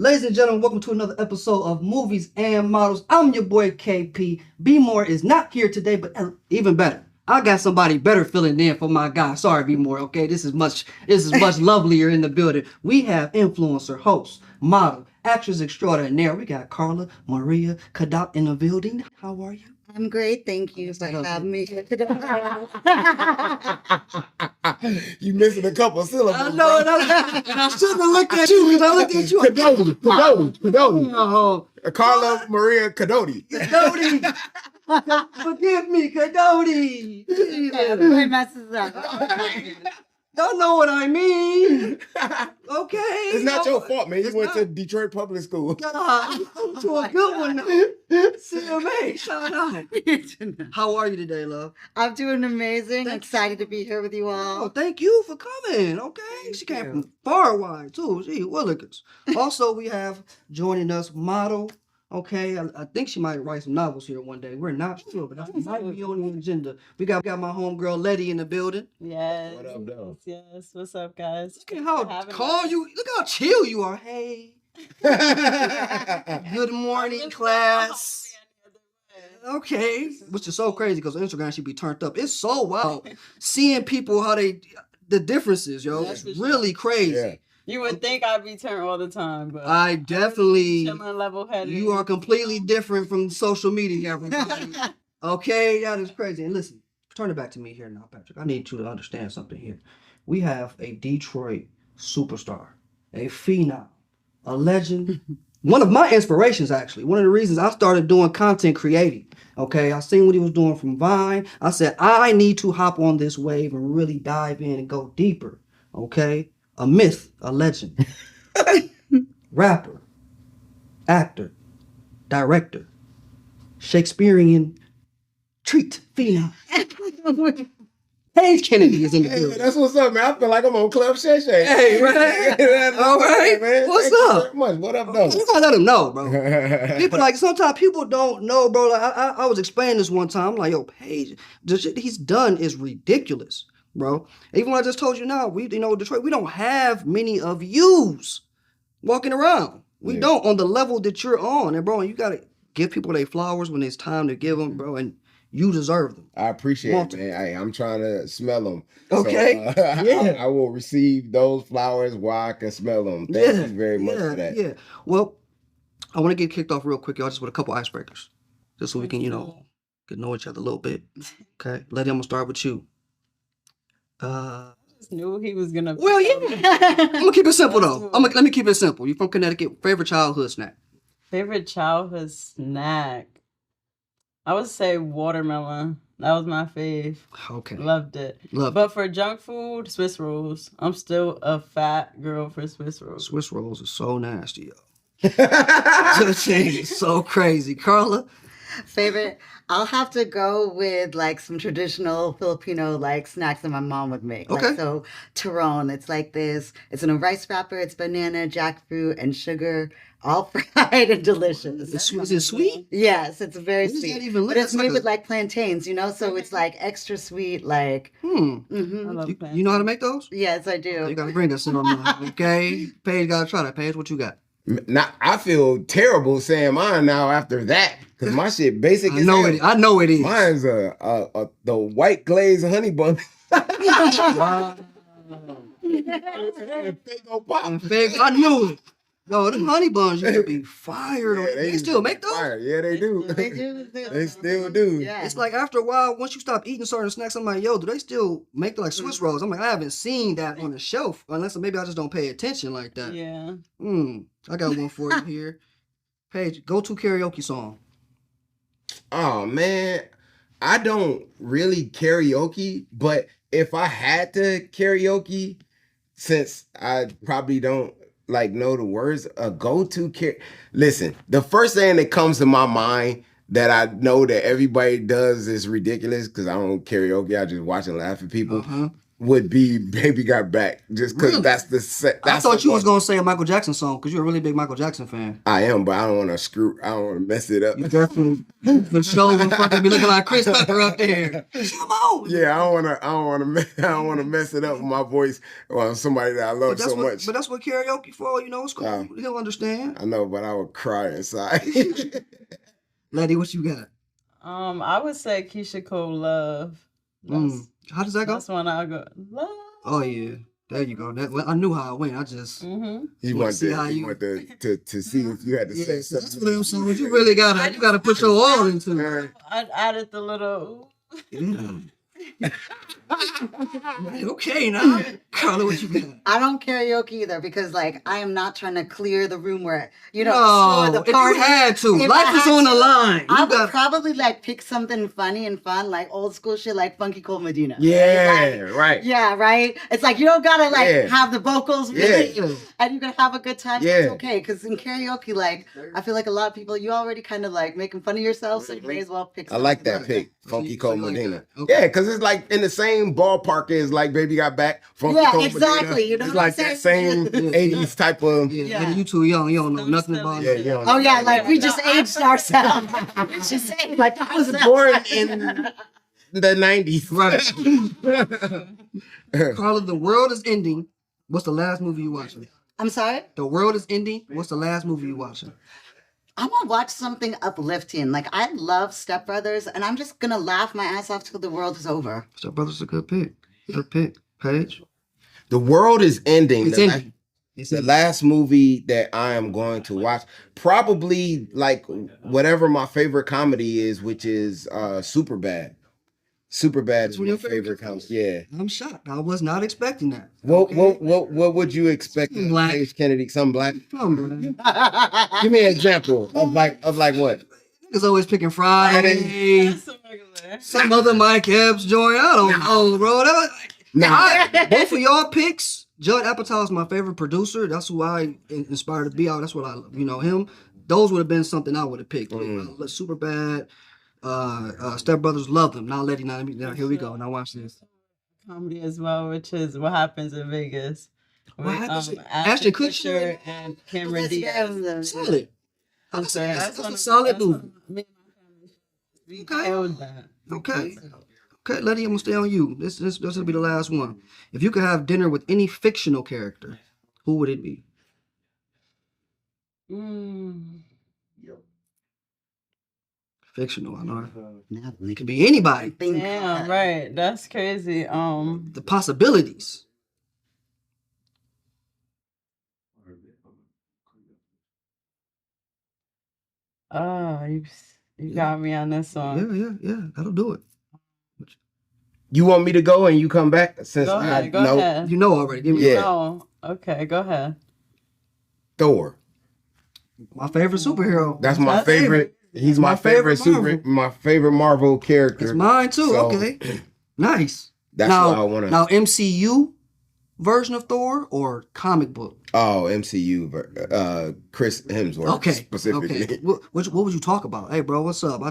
Ladies and gentlemen, welcome to another episode of Movies and Models. I'm your boy KP. B More is not here today, but even better, I got somebody better filling in for my guy. Sorry, B More. Okay, this is much lovelier in the building. We have influencer, host, model, actress extraordinaire. We got Carla Maria Cadotte in the building. How are you? I'm great, thank you for having me here today. You missing a couple of syllables. I know, and I shouldn't have looked at you because I looked at you. Cadotte. Oh, Carla Maria Cadotte. Cadotte. Forgive me, Cadotte. It messes up. Y'all know what I mean. Okay. It's not your fault, man. You went to Detroit public school. God, to a good one, though. CMA, shout out. How are you today, love? I'm doing amazing. Excited to be here with you all. Oh, thank you for coming. Okay. She came from far wide, too. Gee, Willikers. Also, we have joining us model. Okay, I think she might write some novels here one day. We're not sure, but that might be on the agenda. We got my homegirl Letty in the building. Yes. What up, though? Yes. What's up, guys? Look at how calm you. Look how chill you are. Hey. Good morning, class. Okay, which is so crazy because on Instagram she be turned up. It's so wild seeing people how the differences, yo. It's really crazy. Yeah. You would think I'd be turned all the time, but I definitely. chilling, level-headed. You are completely different from social media, everybody. Okay, that is crazy. And listen, turn it back to me here now, Patrick. I need you to understand something here. We have a Detroit superstar, a phenom, a legend. One of my inspirations, actually. One of the reasons I started doing content creating. Okay, I seen what he was doing from Vine. I said, I need to hop on this wave and really dive in and go deeper. Okay, a myth, a legend, rapper, actor, director, Shakespearean treat phenom. Paige Kennedy is in the building. That's what's up, man. I feel like I'm on Club Shay Shay. Hey, man. All right, man. What's Thank up? You very much. What up, though? You gotta let them know, bro. People like sometimes people don't know, bro. Like I was explaining this one time. I'm like, yo, Paige, the shit he's done is ridiculous, bro. Even when I just told you now, Detroit, we don't have many of yous walking around. We don't on the level that you're on, and bro, you gotta give people their flowers when it's time to give them, bro, and you deserve them. I appreciate it, man. I'm trying to smell them. Okay. So, Yeah. I will receive those flowers while I can smell them. Thank you very much for that. Yeah. Well, I want to get kicked off real quick, y'all, just with a couple icebreakers. Just so we can, get to know each other a little bit. Okay. Letty, I'm going to start with you. I just knew he was gonna. Well, yeah. I'm going to keep it simple, though. Let me keep it simple. You from Connecticut. Favorite childhood snack? Favorite childhood snack? I would say watermelon. That was my fave. Okay. Loved it. But for junk food, Swiss rolls. I'm still a fat girl for Swiss rolls. Swiss rolls are so nasty, yo. It's so crazy. Carla? Favorite? I'll have to go with like some traditional Filipino like snacks that my mom would make. Okay. Like, so turon, it's like this. It's in a rice wrapper. It's banana, jackfruit, and sugar, all fried and delicious. Is it sweet? Yes, it's very What does sweet. that even look But it's like? made with like plantains, so it's like extra sweet. Like, I mhm. love You know how to make those? Yes, I do. You got to bring us in on that, okay? Paige got to try that. Paige, what you got? Now, I feel terrible saying mine now after that because my shit basic I as know hell. it. I know it is. Mine's the white glazed honey bun. Wow. I knew it. Yo, the honey buns used to be fire. Yeah, They still make those? Fire. Yeah, they do. They do. They still do. Yeah. It's like after a while, once you stop eating certain snacks, I'm like, yo, do they still make like Swiss rolls? I'm like, I haven't seen that on the shelf unless maybe I just don't pay attention like that. Yeah. I got one for you here. Paige, go-to karaoke song. Oh man, I don't really karaoke, but if I had to karaoke, since I probably don't know the words, a go-to listen, the first thing that comes to my mind that I know that everybody does is ridiculous because I don't karaoke, I just watch and laugh at people. would be "Baby Got Back," just because Really? that's the set. I That's thought the you was one. gonna say a Michael Jackson song because you're a really big Michael Jackson fan. I am, but I don't want to I don't want to mess it up. You definitely for sure gonna fucking be looking like Chris Tucker up there. Come on. Yeah, I don't want to mess it up with my voice or somebody that I But love that's so what, much. but that's what karaoke for. You know, it's cool. He'll understand. I know, but I would cry inside. Letty, what you got? I would say Keisha Cole Love. How does that go? That's one I'll go. Love. Oh yeah, there you go. I knew how it went. I just You want to see if you had to say that's something. what I'm saying. You really gotta put your all into it. I added the little. Okay, now Carla, what you got? I don't karaoke either because, like, I am not trying to clear the room where No, destroy the if you party. had to, If life I is had on the to, line. I You would got probably like pick something funny and fun, like old school shit, like Funky Cold Medina. Yeah, Like, right. yeah, right. It's like you don't gotta like Yeah. have the vocals really, Yeah. and you can have a good time. Yeah. It's okay because in karaoke, like I feel like a lot of people, you already kind of like making fun of yourself, so you may as well pick. I like something that pick, Funky So Cold you like Medina. that. Okay. Yeah, because it's like in the same ballpark as like Baby Got Back, Funky Yeah, Cold exactly. Medina. You know It's what I'm like that saying? same 80s type of. Yeah, Yeah. Letty, you too young. You don't know Some nothing silly about Yeah, it. you don't Oh know. yeah, like we just aged ourselves. We just aged like I was born in the 90s. Right. Carla, the world is ending. What's the last movie you watching? I'm sorry. The world is ending. What's the last movie you watching? I'm gonna watch something uplifting. Like I love Step Brothers, and I'm just gonna laugh my ass off till the world is over. Step Brothers is a good pick. Good pick. Paige. The world is ending. It's The ending. It's The ending. last movie that I am going to watch, probably like whatever my favorite comedy is, which is Superbad. Superbad is one my of your favorite favorite comedy. Yeah. I'm shocked. I was not expecting that. What Okay. what would you expect? Something black. Paige Kennedy, something black. Come on. Give me an example of like what? Niggas always picking Friday. That's a regular. Some other Mike Epps joint. I don't know, bro. Both of y'all picks. Judd Apatow is my favorite producer. That's who I inspired to be out. That's what him. Those would have been something I would have picked. Super bad. Step Brothers, love them. Now Letty, now here we go. Now watch this. Comedy as well, which is What Happens in Vegas. What With, Happens in- Ashton Ashton Kutcher and Cameron Diaz. Solid. That's That's one a of- solid that's one movie. of me and my family. We Okay. killed that. Okay. Okay, Letty, I'm gonna stay on you. This will be the last one. If you could have dinner with any fictional character, who would it be? Fictional, I know. It could be anybody. Damn, right. That's crazy. The possibilities. You got me on this one. Yeah. That'll do it. You want me to go and you come back? Since Go I ahead. Go know ahead. You know already. Give me Yeah. No. Okay, go ahead. Thor. my favorite superhero. That's my That's favorite. He's my, My favorite favorite my favorite Marvel character. It's mine too. So, Okay. Nice. That's now, what I want to. Now MCU version of Thor or comic book? Oh, MCU. Chris Hemsworth. Okay. Specifically. Okay. What would you talk about? Hey, bro, what's up?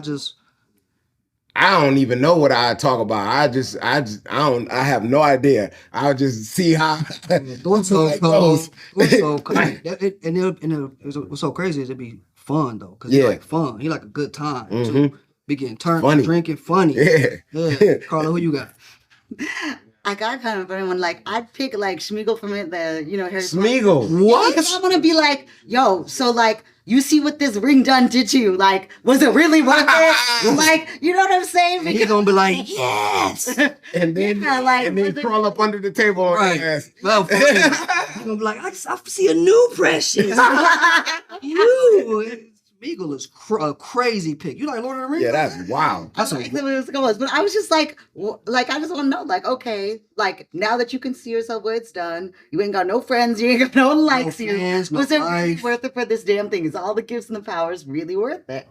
I don't even know what I talk about. I have no idea. I'll just see how Thor's so it cold. goes. Thor's so cold. What's so crazy is it'd be fun though, cause he Yeah. like fun. He like a good time too. Mhm. Be getting turned, Funny. drinking, funny. Yeah. Carla, who you got? I got kind of funny one. Like I'd pick like Schmeagol from it, Harry Potter. Smeagol. What? Because I want to be like, yo, so like, you see what this ring done did to you? Like, was it really worth it? Like, you know what I'm saying? And he's gonna be like, yes. And then Yeah, like, and then was it- crawl up under the table on Right. your ass. Well, funny. He's gonna be like, I see a new Precious. You. Smeagol is a crazy pick. You like Lord of the Rings? Yeah, that's wild. That's a Exactly what it was. But I was just like, I just want to know, like, okay, like now that you can see yourself where it's done, you ain't got no friends, you ain't got no one likes you. fans, no Was it really life. worth it for this damn thing? Is all the gifts and the powers really worth it?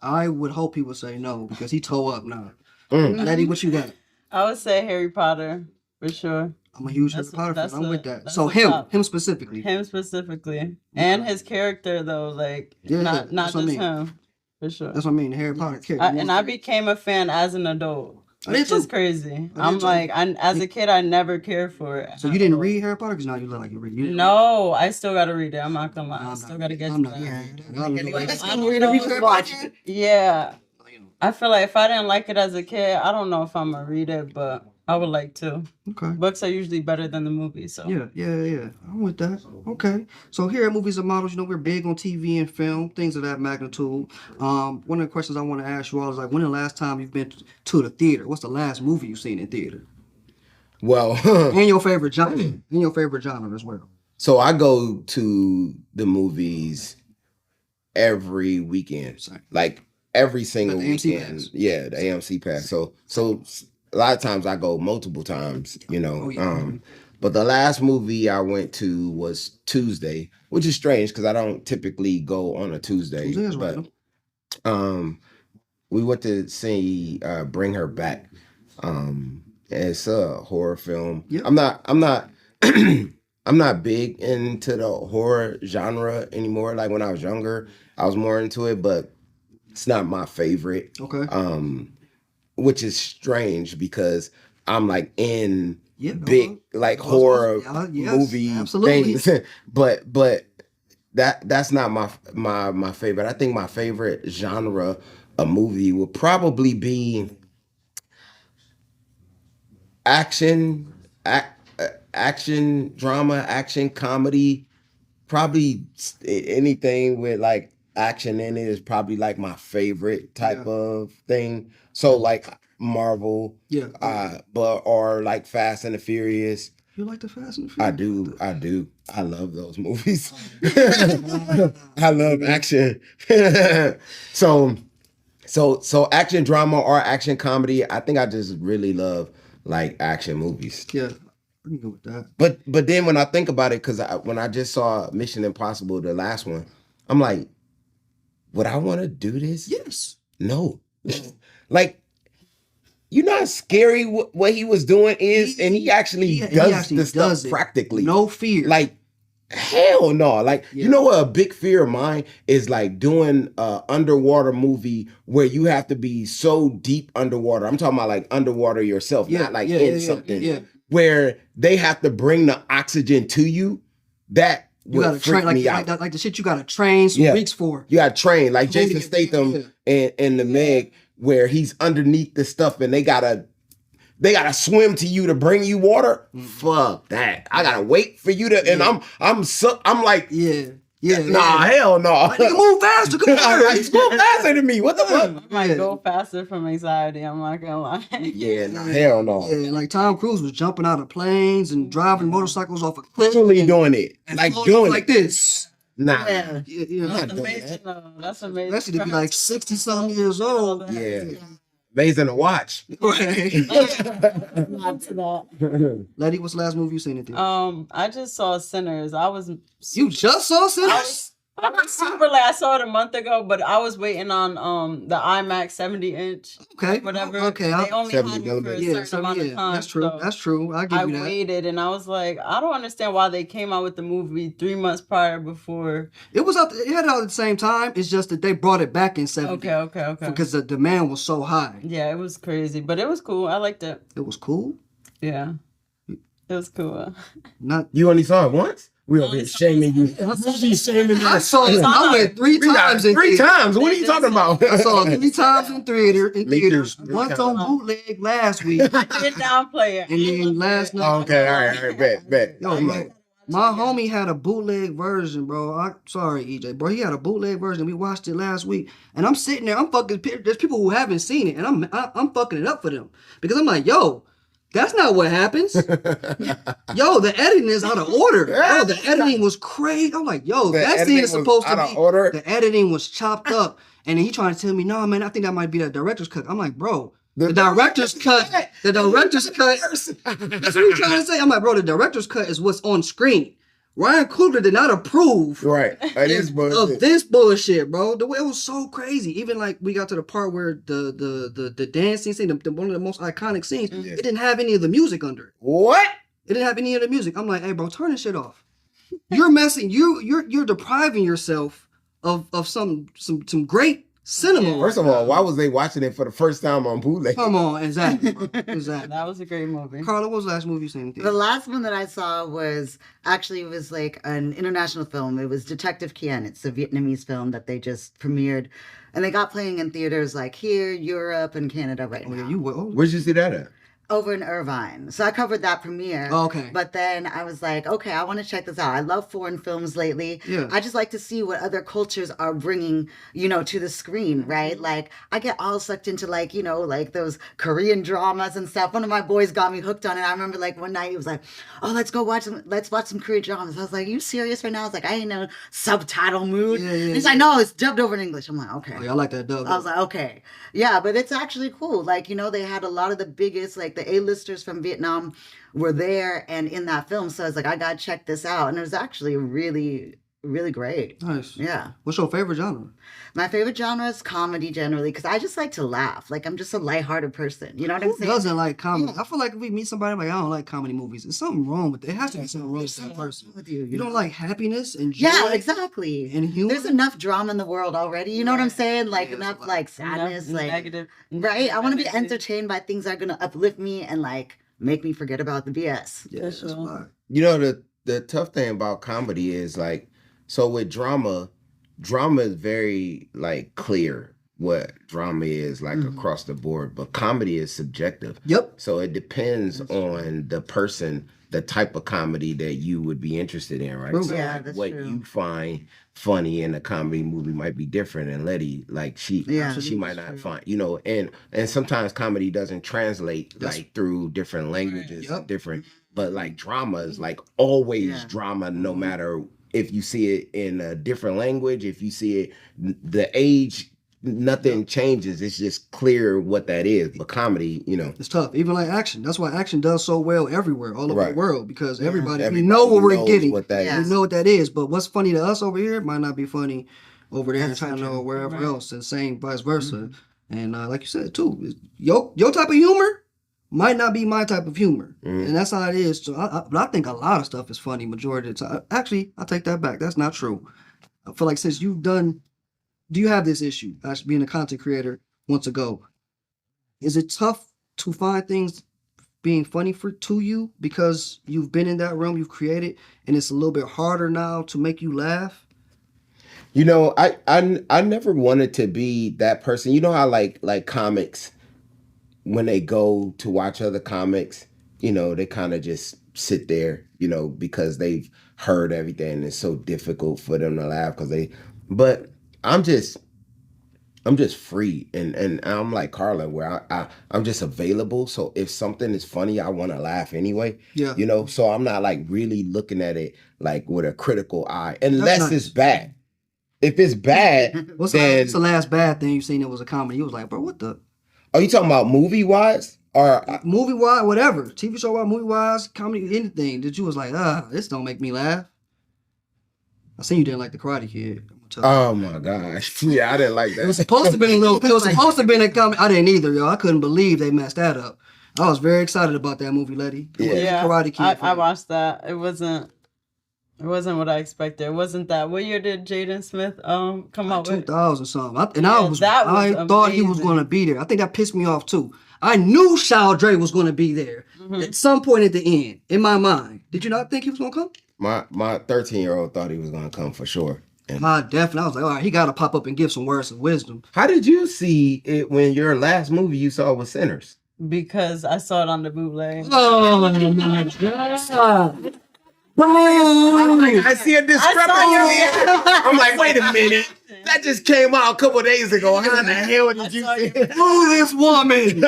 I would hope he would say no because he toe up now. Mm. Letty, what you got? I would say Harry Potter for sure. I'm a huge Harry That's- Potter fan. that's I'm a- with that. that's So a him top. specifically. Him specifically, and his character though, like Yeah, not that's what I just mean. him for sure. That's what I mean. Harry Potter character. And I became a fan as an adult. I did Which is too. crazy. I I'm did too. like, as a kid, I never cared for it. So you didn't read Harry Potter? Because now you look like you read. You didn't No, I still gotta read it. I'm not gonna lie. read? I I'm still not gotta reading. get I'm to not that. reading. Yeah. I I'm don't ready know. to watch it. Yeah, I feel like if I didn't like it as a kid, I don't know if I'm gonna read it, but I would like to. Okay. Books are usually better than the movies, so. Yeah. I'm with that. Okay. So here at Movies and Models, we're big on TV and film, things of that magnitude. One of the questions I want to ask you all is like, when the last time you've been to the theater? What's the last movie you've seen in theater? Well, And your favorite genre. And your favorite genre as well. so I go to the movies every weekend, Same. like every single Got the AMC weekend. pass. Yeah, the AMC pass. So a lot of times I go multiple times, Oh, yeah. But the last movie I went to was Tuesday, which is strange because I don't typically go on a Tuesday. Tuesday is But random. we went to see Bring Her Back. It's a horror film. Yep. I'm not I'm not big into the horror genre anymore. Like when I was younger, I was more into it, but it's not my favorite. Okay. Which is strange because I'm like in Yeah, big like horror yes, movie absolutely. things. but that's not my favorite. I think my favorite genre of movie would probably be action, action drama, action comedy. Probably anything with like action in it is probably like my favorite type of thing. So like Marvel, Yeah. but or like Fast and the Furious. You like the Fast and the I Furious? do. I love those movies. I love action. So action drama or action comedy. I think I just really love like action movies. Yeah. I can go with that. But then when I think about it, because when I just saw Mission Impossible, the last one, I'm like, would I want to do this? Yes. No. Like, you know how scary what he was doing is, and he actually does the stuff practically. No fear. Like, hell no. Like, you know what a big fear of mine is, like doing a underwater movie where you have to be so deep underwater. I'm talking about like underwater yourself, not like in something. Yeah. Where they have to bring the oxygen to you. That You gotta would freak train me out. like the shit you gotta train some weeks for. You gotta train like Totally Jason Statham in the Meg, where he's underneath the stuff and they gotta swim to you to bring you water. Fuck that! I gotta wait for you to, and I'm like, nah, hell no. Like, nigga, move faster, come on. He's going faster than me. What the fuck? I might go faster from anxiety. I'm not gonna lie. Yeah, nah, hell no. Yeah, like Tom Cruise was jumping out of planes and driving motorcycles off a cliff. Literally doing it, and like floating doing like it. this. Nah. Yeah, That's amazing. though. That's amazing. Especially to be like 60-something years old. Yeah. Amazing to watch. Right. Not to that. Letty, what's the last movie you seen in theater? I just saw Sinners. You just saw Sinners? I was super late. I saw it a month ago, but I was waiting on the IMAX 70-inch. Okay. Whatever. Okay. They only had it for a Yeah, certain amount of time. that's true. so That's true. I give I you that. waited and I was like, I don't understand why they came out with the movie 3 months prior before. It was out. It had it out at the same time. It's just that they brought it back in 70. Okay. Because the demand was so high. Yeah, it was crazy, but it was cool. I liked it. It was cool. Yeah, it was cool. Not. You only saw it once? We over here shaming you. Movie shaming you. I saw it. I went three times in Three theater. times? What are you talking about? I saw it 3 times in theater. Me too. Once on bootleg last week, I did downplay it. and then last night. Okay, all right, bet. Yo, my homie had a bootleg version, bro. Sorry, EJ, bro. He had a bootleg version. We watched it last week, and I'm sitting there. I'm fucking. There's people who haven't seen it, and I'm fucking it up for them because I'm like, yo, that's not what happens. Yo, the editing is out of order. Yo, the editing was crazy. I'm like, yo, that scene is supposed to be. The editing was chopped up, and then he trying to tell me, no, man, I think that might be the director's cut. I'm like, bro. The director's cut. The director's cut. That's what he's trying to say. I'm like, bro, the director's cut is what's on screen. Ryan Coogler did not approve of this bullshit, bro. The way it was so crazy. Even like we got to the part where the dancing scene, one of the most iconic scenes, it didn't have any of the music under it. What? It didn't have any of the music. I'm like, hey, bro, turn this shit off. You're messing. You're depriving yourself of some great Cinema. First of all, why was they watching it for the first time on bootleg? Come on, exactly. Bro. Exactly. That was a great movie. Carla, what was the last movie you seen? in The theater? last one that I saw was actually, it was like an international film. It was Detective Kien. It's a Vietnamese film that they just premiered, and they got playing in theaters like here, Europe, and Canada right Oh, now. yeah, you were. Oh, Where'd you see that at? Over in Irvine. So I covered that premiere. Oh, okay. But then I was like, okay, I want to check this out. I love foreign films lately. Yeah. I just like to see what other cultures are bringing, to the screen, right? Like, I get all sucked into like, like those Korean dramas and stuff. One of my boys got me hooked on it. I remember like one night he was like, oh, let's watch some Korean dramas. I was like, are you serious right now? I was like, I ain't no subtitle mood. Yeah, yeah, He's yeah. like, no, it's dubbed over in English. I'm like, okay. Oh, yeah, I like that dub. I was like, okay. Yeah, but it's actually cool. Like, they had a lot of the biggest, like the A-listers from Vietnam were there and in that film. So I was like, I got to check this out. And it was actually really, really great. Nice. Yeah. What's your favorite genre? My favorite genre is comedy generally because I just like to laugh. Like, I'm just a lighthearted person. You know what I'm Who saying? doesn't like comedy? Yeah. I feel like if we meet somebody like, I don't like comedy movies, there's something wrong with it. It has to be something wrong with that person. With you, You don't like happiness and joy Yeah, exactly. and humor? There's enough drama in the world already. You know what I'm saying? Like, Yeah, enough it's a lot. like sadness. Enough Like, negative. right? I want to be negativity. entertained by things that are going to uplift me and like make me forget about the BS. Yeah, For that's sure. why. You know, the tough thing about comedy is like, so with drama is very like clear what drama is like across the board, but comedy is subjective. Yep. So it depends on the person, the type of comedy that you would be interested in, right? True. So Yeah, like, that's what true. you find funny in a comedy movie might be different. And Letty, like she might not find, and sometimes comedy doesn't translate That's- like through different languages, Yep. different. But like drama is like always Yeah. drama, no matter if you see it in a different language, if you see it the age. Nothing changes. It's just clear what that is. But comedy, It's tough. Even like action. That's why action does so well everywhere, all over the Right. world, because everybody, we everybody know what we're knows getting. what that Yeah. We know what that is. But what's funny to us over here might not be funny over there and That's trying to so know true. wherever Right. else, and same vice versa. And like you said too, your type of humor might not be my type of humor, and that's how it is. So, but I think a lot of stuff is funny majority of the time. Actually, I take that back. That's not true. I feel like since you've done, do you have this issue? Actually, being a content creator once ago, is it tough to find things being funny to you because you've been in that realm, you've created, and it's a little bit harder now to make you laugh? I never wanted to be that person. You know how like comics, when they go to watch other comics, they kind of just sit there, because they've heard everything and it's so difficult for them to laugh but I'm just free and I'm like Carla where I'm just available. So if something is funny, I want to laugh anyway. Yeah. So I'm not like really looking at it like with a critical eye unless nice. it's bad. If it's bad, What's then the last bad thing you've seen that was a comedy? You was like, bro, what the are you talking about movie wise or movie wise, whatever, TV show wise, movie wise, comedy, anything that you was like, this don't make me laugh. I seen you didn't like the Karate Kid. I'm gonna tell you. oh my gosh, yeah, I didn't like It was that. supposed to be a little. It was supposed to be a comedy. I didn't either, yo. I couldn't believe they messed that up. I was very excited about that movie, Letty. It wasn't Yeah, Karate Kid. I watched that. It wasn't what I expected. It wasn't that. What year did Jaden Smith come out with? 2000 something. I that was thought he was amazing. going to be there. I think that pissed me off too. I knew Dre was going to be there at some point at the end in my mind. Did you not think he was going to come? My 13-year-old thought he was gonna come for sure. And I definitely. I was like, all right, he got to pop up and give some words of wisdom. how did you see it when your last movie you saw was Sinners? Because I saw it on the bootleg. Oh my god! I see a discrepancy. I saw I'm like, wait a minute. That just came out a couple of days ago. How the hell did you see it? Oh, this woman!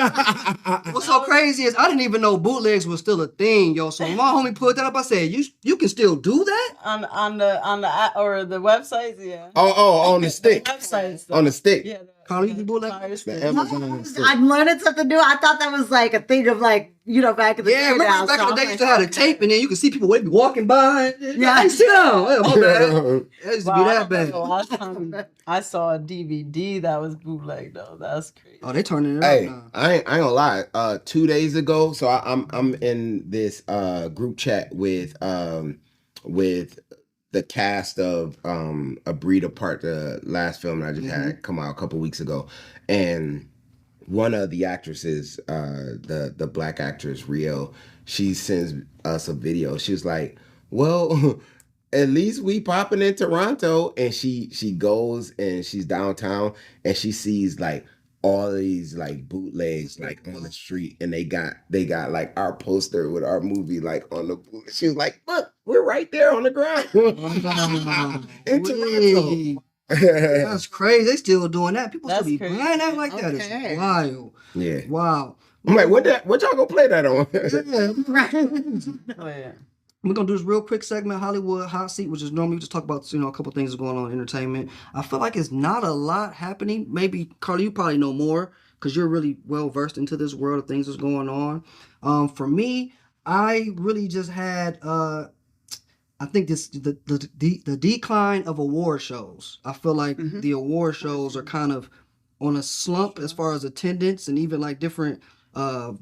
What's so crazy is I didn't even know bootlegs was still a thing, yo. So when my homie put that up, I said, "You can still do that?" on the app or the websites, yeah. Oh, on the stick. Websites, on the stick. yeah. Carla, you can bootleg? Fire stick. The Amazon stick. I'm learning something new. I thought that was like a thing of like, back in the Yeah, day. remember now, back so in the day, I'm you used to have a tape, and then you could see people would be walking by. Yeah. Hey, sit down. Yeah, my bad. It used to be Wow, that bad. the last time I saw a DVD that was bootleg though. That's crazy. Oh, they turning it Hey, up now. I ain't gonna lie. 2 days ago, so I'm in this group chat with the cast of A Breed Apart, the last film that I just had come out a couple weeks ago, and one of the actresses, the black actress Rio, she sends us a video. She was like, "Well, at least we popping in Toronto," and she goes and she's downtown and she sees like all these like bootlegs like on the street, and they got like our poster with our movie like on the boot. She was like, "Look, we're right there on the ground in Toronto." Wait. That's crazy. They still doing that. People That's still be crazy. buying that like that. Okay. It's wild. Yeah. Wow. I'm like, what y'all gonna play that on? Yeah. Oh, yeah. We're gonna do this real quick segment, Hollywood Hot Seat, which is normally we just talk about, a couple things going on in entertainment. I feel like it's not a lot happening. Maybe Carla, you probably know more because you're really well versed into this world of things that's going on. For me, I really just had I think the decline of award shows. I feel like the award shows are kind of on a slump as far as attendance, and even like different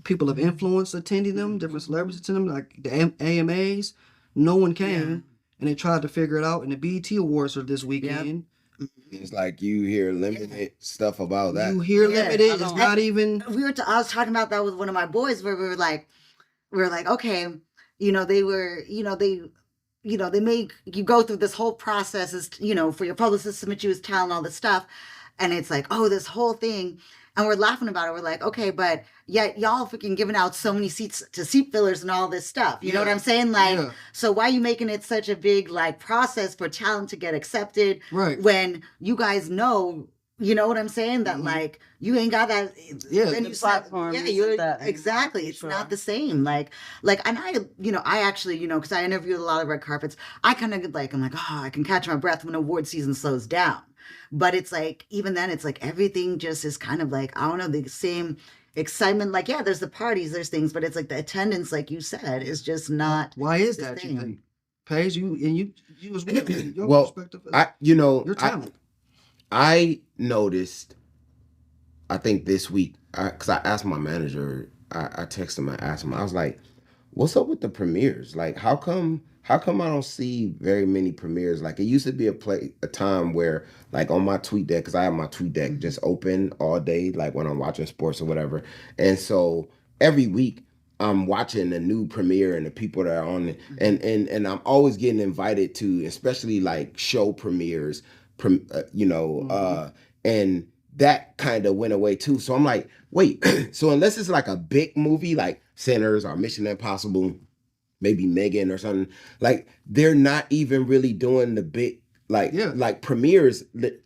people of influence attending them, different celebrities attending them, like the AMAs. No one came, and they tried to figure it out. And the BET Awards are this weekend. It's like you hear limited stuff about that. You hear Yeah, limited. It's not even. I was talking about that with one of my boys, where we were like, okay, they make you go through this whole process, as for your publicist to submit you his talent, all this stuff, and it's like, oh, this whole thing, and we're laughing about it. We're like, okay, but yet y'all freaking giving out so many seats to seat fillers and all this stuff. You know what I'm saying? Like, so why are you making it such a big like process for talent to get accepted? Right. When you guys know. You know what I'm saying? That like you ain't got that. Yeah, the platform. Exactly. It's not the same. Like, and I actually, because I interviewed a lot of red carpets. I kind of like, I'm like, I can catch my breath when award season slows down. But it's like, even then, it's like everything just is kind of like, I don't know, the same excitement. Like, yeah, there's the parties, there's things, but it's like the attendance, like you said, is just not. Why is the that? same. You think? Paige, you was your Well, perspective. your talent. I noticed, I think this week, because I asked my manager, I texted him, I asked him, I was like, what's up with the premieres? Like, how come I don't see very many premieres? Like, it used to be a time where, like, on my tweet deck, because I have my tweet deck just open all day, like when I'm watching sports or whatever. And so every week, I'm watching a new premiere and the people that are on it. And I'm always getting invited to, especially like show premieres, and that kind of went away too. So I'm like, wait, so unless it's like a big movie like Sinners or Mission Impossible, maybe Megan or something, like they're not even really doing the big like premieres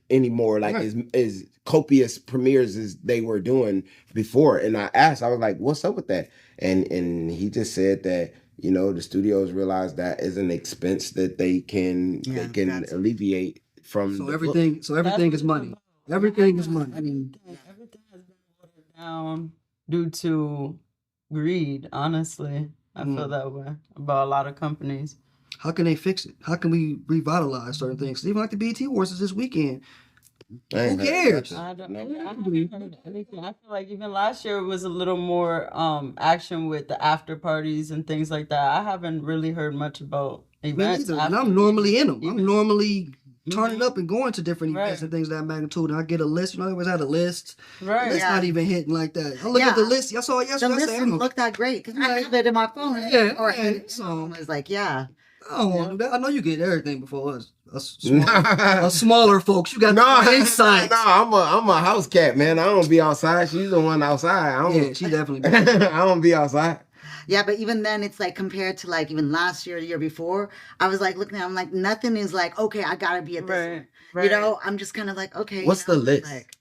anymore, like as copious premieres as they were doing before. And I asked, I was like, what's up with that? And he just said that the studios realize that is an expense that they can alleviate from. So everything is money. Everything is money. I mean, everything has been watered down due to greed. Honestly, I feel that way about a lot of companies. How can they fix it? How can we revitalize certain things? Even like the BET Awards is this weekend. Who cares? I haven't heard anything. I feel like even last year was a little more action with the after parties and things like that. I haven't really heard much about events. And I'm normally in them. I'm normally turning up and going to different events and things of that magnitude. And I get a list. I always had a list. Right. It's not even hitting like that. I look at the list. I saw it yesterday. The list didn't look that great because I have it in my phone. So I was like, I don't want to do that. I know you get everything before us. Us smaller folks. You got insight. No, I'm a house cat, man. I don't be outside. She's the one outside. Yeah, she definitely. I don't be outside. Yeah, but even then, it's like compared to like even last year, the year before, I was like looking at, I'm like, nothing is like, okay, I gotta be at this one. Right. I'm just kind of like, okay. What's the list? Like,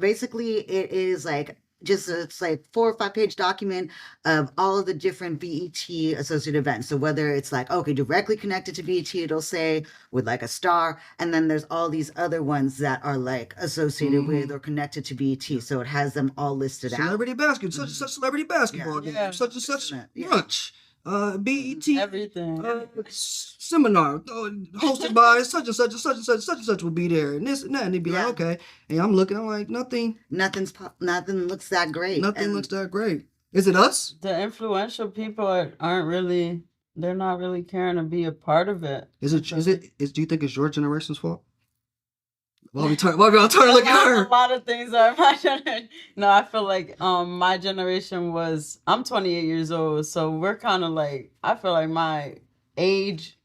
basically, it is like it's like 4 or 5 page document of all of the different BET associated events. So whether it's like, okay, directly connected to BET, it'll say with like a star. And then there's all these other ones that are like associated with or connected to BET. So it has them all listed celebrity basketball, such and such celebrity basketball game, such and such brunch. BET everything seminar hosted by such and such and such and such, such and such will be there, and this and that, and they'd be like, okay, and I'm looking, I'm like, nothing looks that great. Nothing looks that great. Is it us? The influential people aren't really they're not really caring to be a part of it. Do you think it's your generation's fault? Why we all turn to look at her? A lot of things are my generation. No, I feel like my generation was, I'm 28 years old, so we're kind of like, I feel like my age,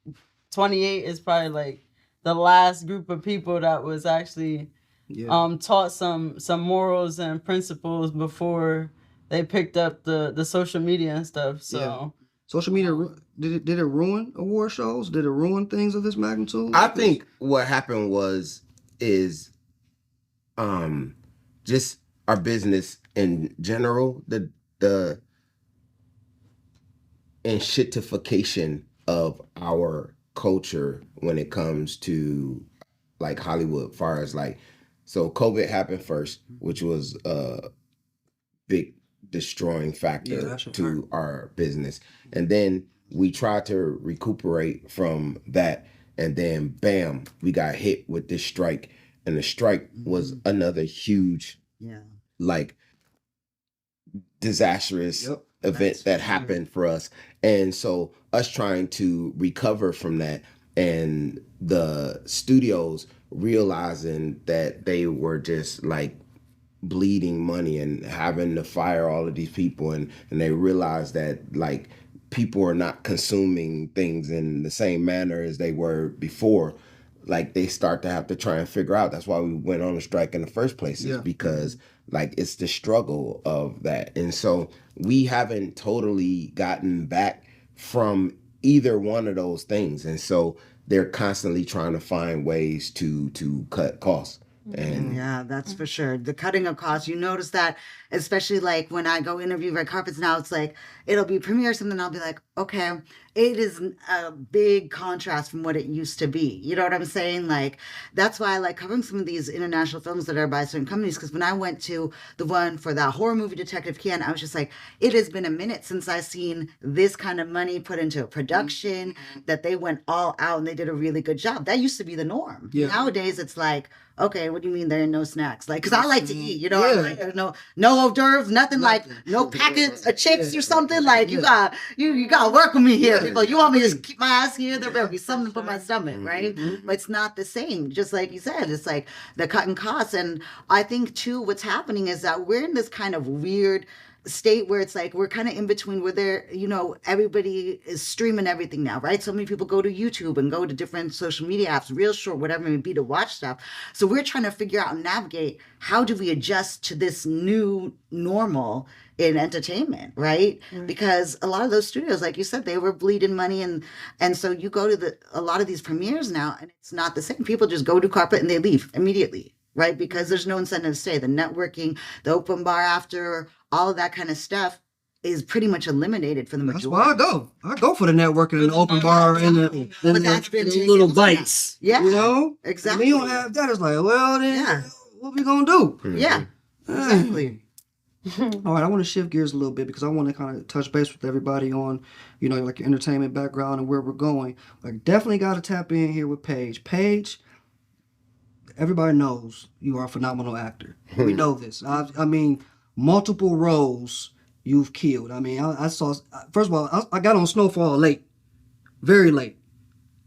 28, is probably like the last group of people that was actually taught some morals and principles before they picked up the social media and stuff. So social media, did it ruin award shows? Did it ruin things of this magnitude? I think what happened is just our business in general, the enshittification of our culture when it comes to like Hollywood, far as like, so COVID happened first, which was a big destroying factor to our business. And then we tried to recuperate from that, and then bam, we got hit with this strike. And the strike was another huge, like, disastrous event that happened for us. And so us trying to recover from that, and the studios realizing that they were just like bleeding money and having to fire all of these people, and they realized that like people are not consuming things in the same manner as they were before. Like they start to have to try and figure out. That's why we went on a strike in the first place, is because like it's the struggle of that. And so we haven't totally gotten back from either one of those things. And so they're constantly trying to find ways to cut costs. And yeah, that's for sure. The cutting of costs, you notice that, especially like when I go interview red carpets now, it's like, it'll be premiere or something, I'll be like, okay, it is a big contrast from what it used to be. You know what I'm saying? Like, that's why I like covering some of these international films that are by certain companies, because when I went to the one for that horror movie Detective Ken, I was just like, it has been a minute since I've seen this kind of money put into a production, that they went all out and they did a really good job. That used to be the norm. Nowadays, it's like, okay, what do you mean there are no snacks? Like, because I like to eat, you know, like, there's no hors d'oeuvres, nothing like no packets of chips or something. Like, you got to work with me here, people. You want me to just keep my ass here? There better be something for my stomach, right? But it's not the same. Just like you said, it's like the cutting costs. And I think too, what's happening is that we're in this kind of weird state where it's like we're kind of in between, where there, you know, everybody is streaming everything now, right? So many people go to YouTube and go to different social media apps, Real Short, whatever it may be, to watch stuff. So we're trying to figure out and navigate, how do we adjust to this new normal in entertainment, right? Because a lot of those studios, like you said, they were bleeding money, and so you go to a lot of these premieres now, and it's not the same. People just go to carpet and they leave immediately, right? Because there's no incentive to stay. The networking, the open bar after, all of that kind of stuff is pretty much eliminated for the majority. That's why I go for the networking and the open bar and the little bites. Yeah, you know, exactly. When you don't have that, it's like, well, then what we gonna do? Yeah, exactly. All right, I want to shift gears a little bit, because I want to kind of touch base with everybody on, you know, like your entertainment background and where we're going. Like, definitely got to tap in here with Paige. Paige, everybody knows you are a phenomenal actor. We know this. I mean, multiple roles you've killed. I mean, I saw, first of all, I got on Snowfall late, very late.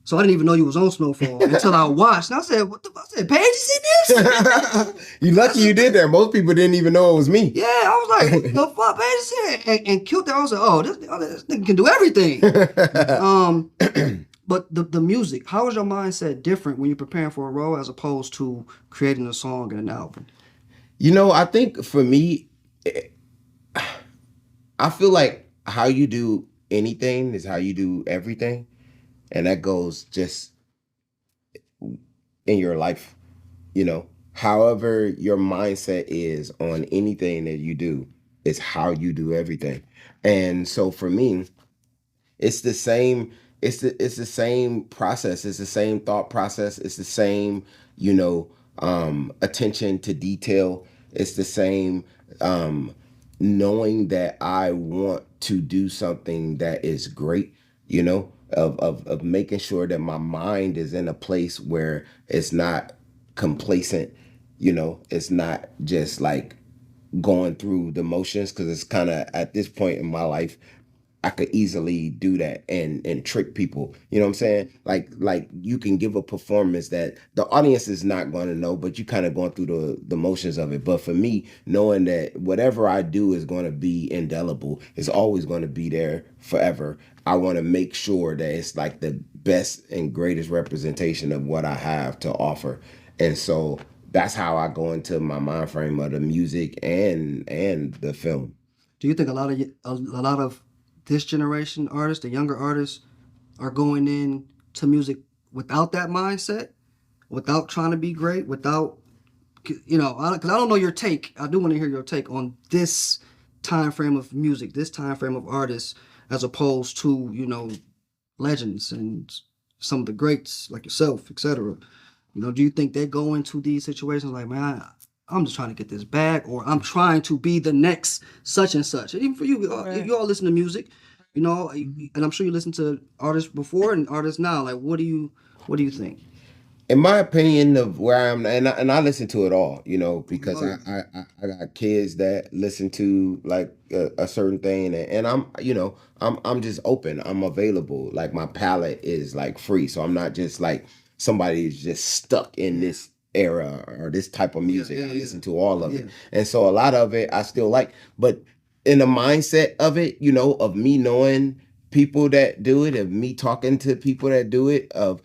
So I didn't even know you was on Snowfall until I watched. And I said, what the fuck? I said, Paige is in this? You lucky you did that. Most people didn't even know it was me. Yeah, I was like, what the fuck, Paige is in? And killed that. I was like, oh, this nigga can do everything. But the music, how is your mindset different when you're preparing for a role as opposed to creating a song and an album? You know, I think for me, I feel like how you do anything is how you do everything. And that goes just in your life, you know. However your mindset is on anything that you do is how you do everything. And so for me, it's the same, it's the same process, it's the same thought process, it's the same, you know, attention to detail. It's the same knowing that I want to do something that is great, you know, of making sure that my mind is in a place where it's not complacent, you know, it's not just like going through the motions, because it's kind of at this point in my life, I could easily do that and trick people. You know what I'm saying? Like you can give a performance that the audience is not going to know, but you kind of going through the motions of it. But for me, knowing that whatever I do is going to be indelible, it's always going to be there forever. I want to make sure that it's like the best and greatest representation of what I have to offer. And so that's how I go into my mind frame of the music and the film. Do you think a lot of this generation artists, the younger artists, are going in to music without that mindset, without trying to be great, without, because I don't know your take. I do want to hear your take on this time frame of music, this time frame of artists, as opposed to, legends and some of the greats like yourself, etc. Do you think they go into these situations like, man, I'm just trying to get this bag, or I'm trying to be the next such and such? And even for you, you all listen to music, and I'm sure you listen to artists before and artists now. Like, what do you think? In my opinion of where I am, and I listen to it all, because I got kids that listen to like a certain thing, and I'm just open, I'm available. Like my palette is like free, so I'm not just like somebody who's just stuck in this era or this type of music. I listen to all of it, and so a lot of it I still like, but in the mindset of it, of me knowing people that do it, of me talking to people that do it, of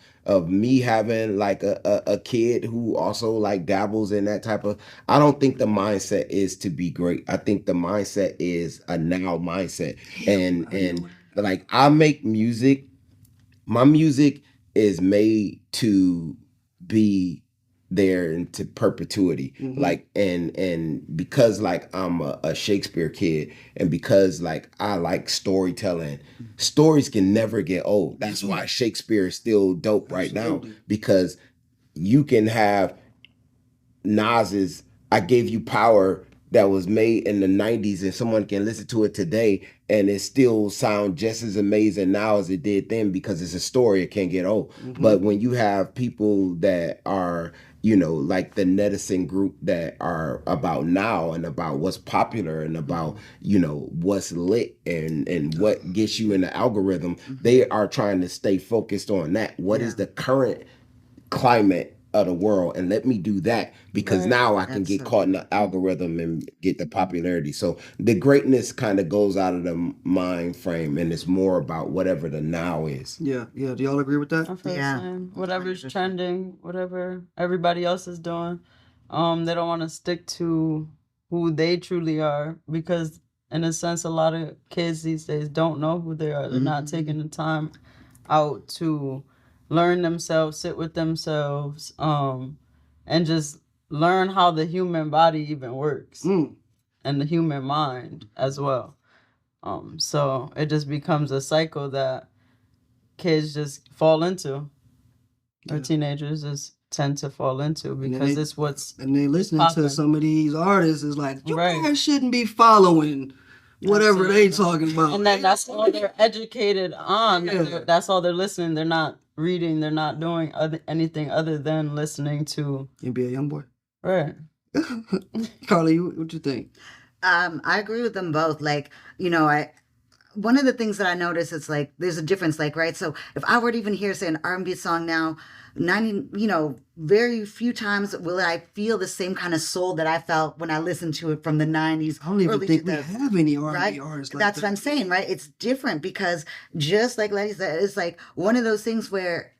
me having like a kid who also like dabbles in that type of, I don't think the mindset is to be great. I think the mindset is a now mindset. And like I make music, my music is made to be there into perpetuity. Like and because like I'm a Shakespeare kid, and because like I like storytelling, stories can never get old. That's why Shakespeare is still dope right now, because you can have Nas's I Gave You Power that was made in the 90s, and someone can listen to it today and it still sound just as amazing now as it did then, because it's a story, it can't get old. But when you have people that are, like the Netison group, that are about now and about what's popular and about, what's lit and what gets you in the algorithm, they are trying to stay focused on that. What is the current climate of the world, and let me do that, because now I can get caught in the algorithm and get the popularity. So the greatness kind of goes out of the mind frame, and it's more about whatever the now is. Yeah. Do y'all agree with that? I feel the same. Whatever's trending, whatever everybody else is doing, they don't want to stick to who they truly are, because in a sense, a lot of kids these days don't know who they are. They're not taking the time out to learn themselves, sit with themselves, and just learn how the human body even works, and the human mind as well. So it just becomes a cycle that kids just fall into, or teenagers just tend to fall into, because it's what's and they listening popping. to some of these artists is like, you guys shouldn't be following whatever they talking about. And then that's all they're educated on. That's all they're listening. They're not reading. They're not doing anything other than listening to NBA YoungBoy. Right. Carly, what you think? I agree with them both. Like, one of the things that I notice is like there's a difference, like, right? So if I were to even hear, say, an R&B song now, very few times will I feel the same kind of soul that I felt when I listened to it from the 90s. I don't even think we have any R&B artists like That's that. what I'm saying, right? It's different, because just like Letty said, it's like one of those things where,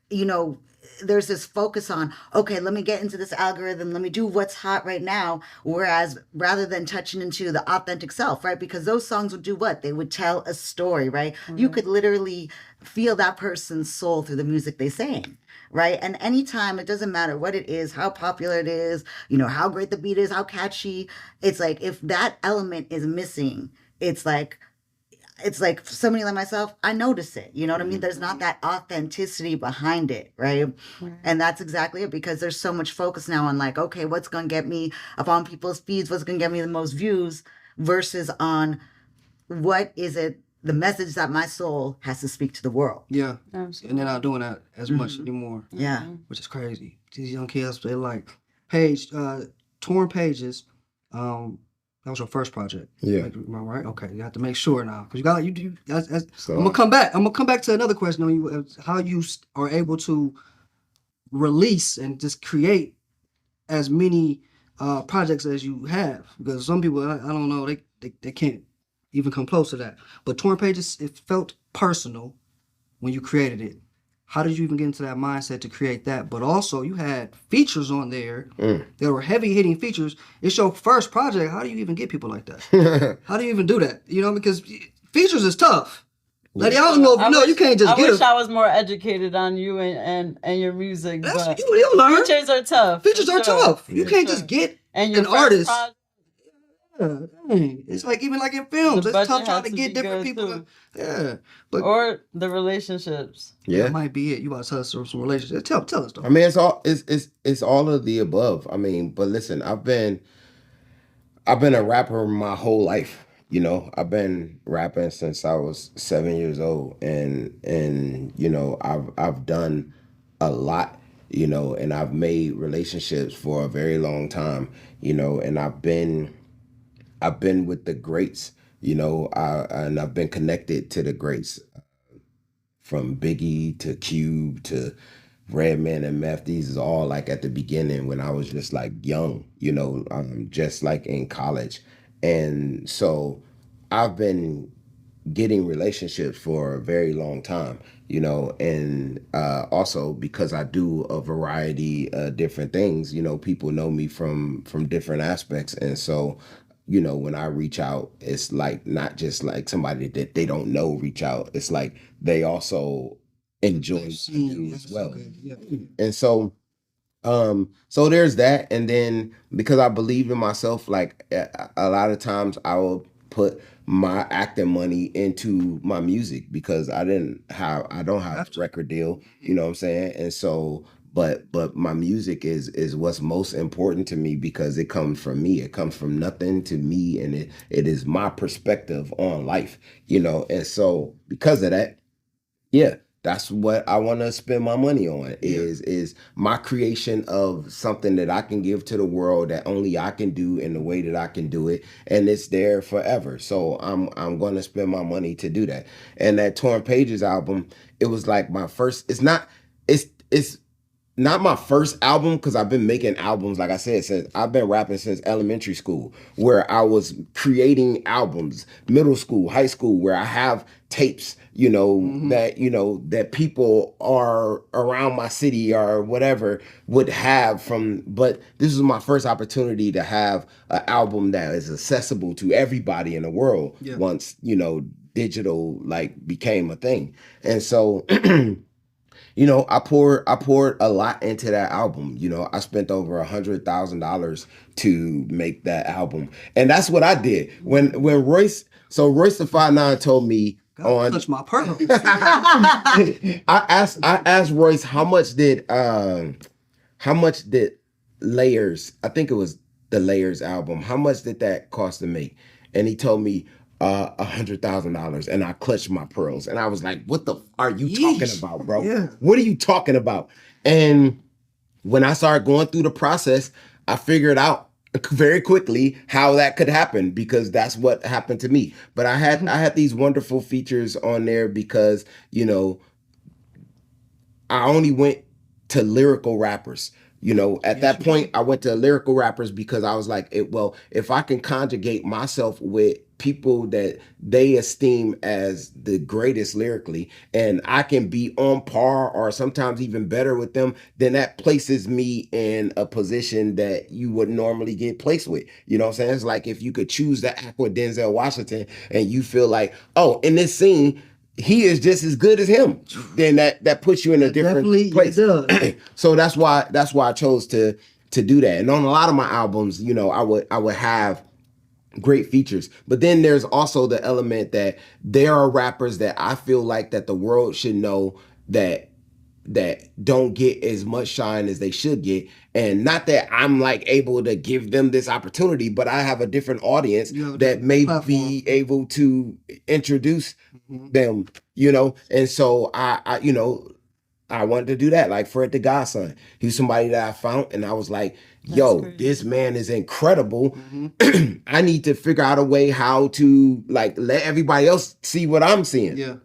there's this focus on, okay, let me get into this algorithm, let me do what's hot right now, whereas rather than touching into the authentic self, right? Because those songs would do what? They would tell a story, right? You could literally feel that person's soul through the music they sang, right? And anytime, it doesn't matter what it is, how popular it is, how great the beat is, how catchy, it's like if that element is missing, it's like for somebody like myself, I notice it. You know what I mean? There's not that authenticity behind it, right? And that's exactly it, because there's so much focus now on like, okay, what's going to get me up on people's feeds? What's going to get me the most views, versus on what is it, the message that my soul has to speak to the world. Yeah. Absolutely. And they're not doing that as much anymore. Yeah. Which is crazy. These young kids, they like torn pages, That was your first project. Yeah. Am I right? Okay, you have to make sure now because you got you do. So I'm gonna come back. I'm gonna come back to another question on you. How you are able to release and just create as many projects as you have because some people I don't know they can't even come close to that. But Torn Pages, it felt personal when you created it. How did you even get into that mindset to create that? But also, you had features on there. There were heavy hitting features. It's your first project. How do you even get people like that? How do you even do that? You know, because features is tough. Letty, I don't know if you know. You can't just get. I wish I was more educated on you and your music. That's but you learn. features are tough. Features are tough. You can't just get an artist. Yeah, it's like even like in films, it's tough trying to get different people. Yeah, but or the relationships. Yeah, that might be it. You about to tell us some relationships? Tell us though. I mean, it's all of the above. I mean, but listen, I've been a rapper my whole life. You know, I've been rapping since I was 7 years old, and you know, I've done a lot. You know, and I've made relationships for a very long time. You know, and I've been with the greats, you know, and I've been connected to the greats, from Biggie to Cube to Redman and Meth. These is all like at the beginning when I was just like young, you know, just like in college. And so I've been getting relationships for a very long time, you know, and also because I do a variety of different things, you know, people know me from different aspects. And so, you know, when I reach out, it's like not just like somebody that they don't know reach out. It's like they also enjoy what I do as well. Okay. Yeah. And so so there's that. And then because I believe in myself, like a lot of times I will put my acting money into my music because I don't have a record deal, you know what I'm saying? And so but my music is what's most important to me because it comes from me. It comes from nothing to me, and it is my perspective on life, you know. And so because of that, yeah, that's what I want to spend my money on is my creation of something that I can give to the world that only I can do in the way that I can do it, and it's there forever. So I'm going to spend my money to do that. And that Torn Pages album, it was like my first. It's not my first album because I've been making albums, like I said, since I've been rapping since elementary school, where I was creating albums, middle school, high school, where I have tapes, you know, that people are around my city or whatever would have from, but this was my first opportunity to have an album that is accessible to everybody in the world once, you know, digital like became a thing. And so you know, I poured a lot into that album. You know, I spent over $100,000 to make that album, and that's what I did when Royce the 5'9" told me God, touch my pearl. I asked Royce how much did Layers? I think it was the Layers album. How much did that cost to make? And he told me $100,000, and I clutched my pearls, and I was like, "What the are you talking about, bro? Yeah. What are you talking about?" And when I started going through the process, I figured out very quickly how that could happen because that's what happened to me. But I had these wonderful features on there because, you know, I only went to lyrical rappers. You know, at that point, I went to lyrical rappers because I was like, well, if I can conjugate myself with people that they esteem as the greatest lyrically, and I can be on par or sometimes even better with them, then that places me in a position that you would normally get placed with. You know what I'm saying? It's like if you could choose to act with Denzel Washington and you feel like, oh, in this scene, he is just as good as him, then that puts you in a different place. So that's why I chose to do that. And on a lot of my albums, you know, I would have great features. But then there's also the element that there are rappers that I feel like that the world should know that don't get as much shine as they should get. And not that I'm like able to give them this opportunity, but I have a different audience that may be able to introduce them, you know. And so I you know, I wanted to do that, like Fred the Godson. He was somebody that I found, and I was like, That's yo, crazy. this man is incredible. Mhm. I need to figure out a way how to like let everybody else see what I'm seeing. Yeah,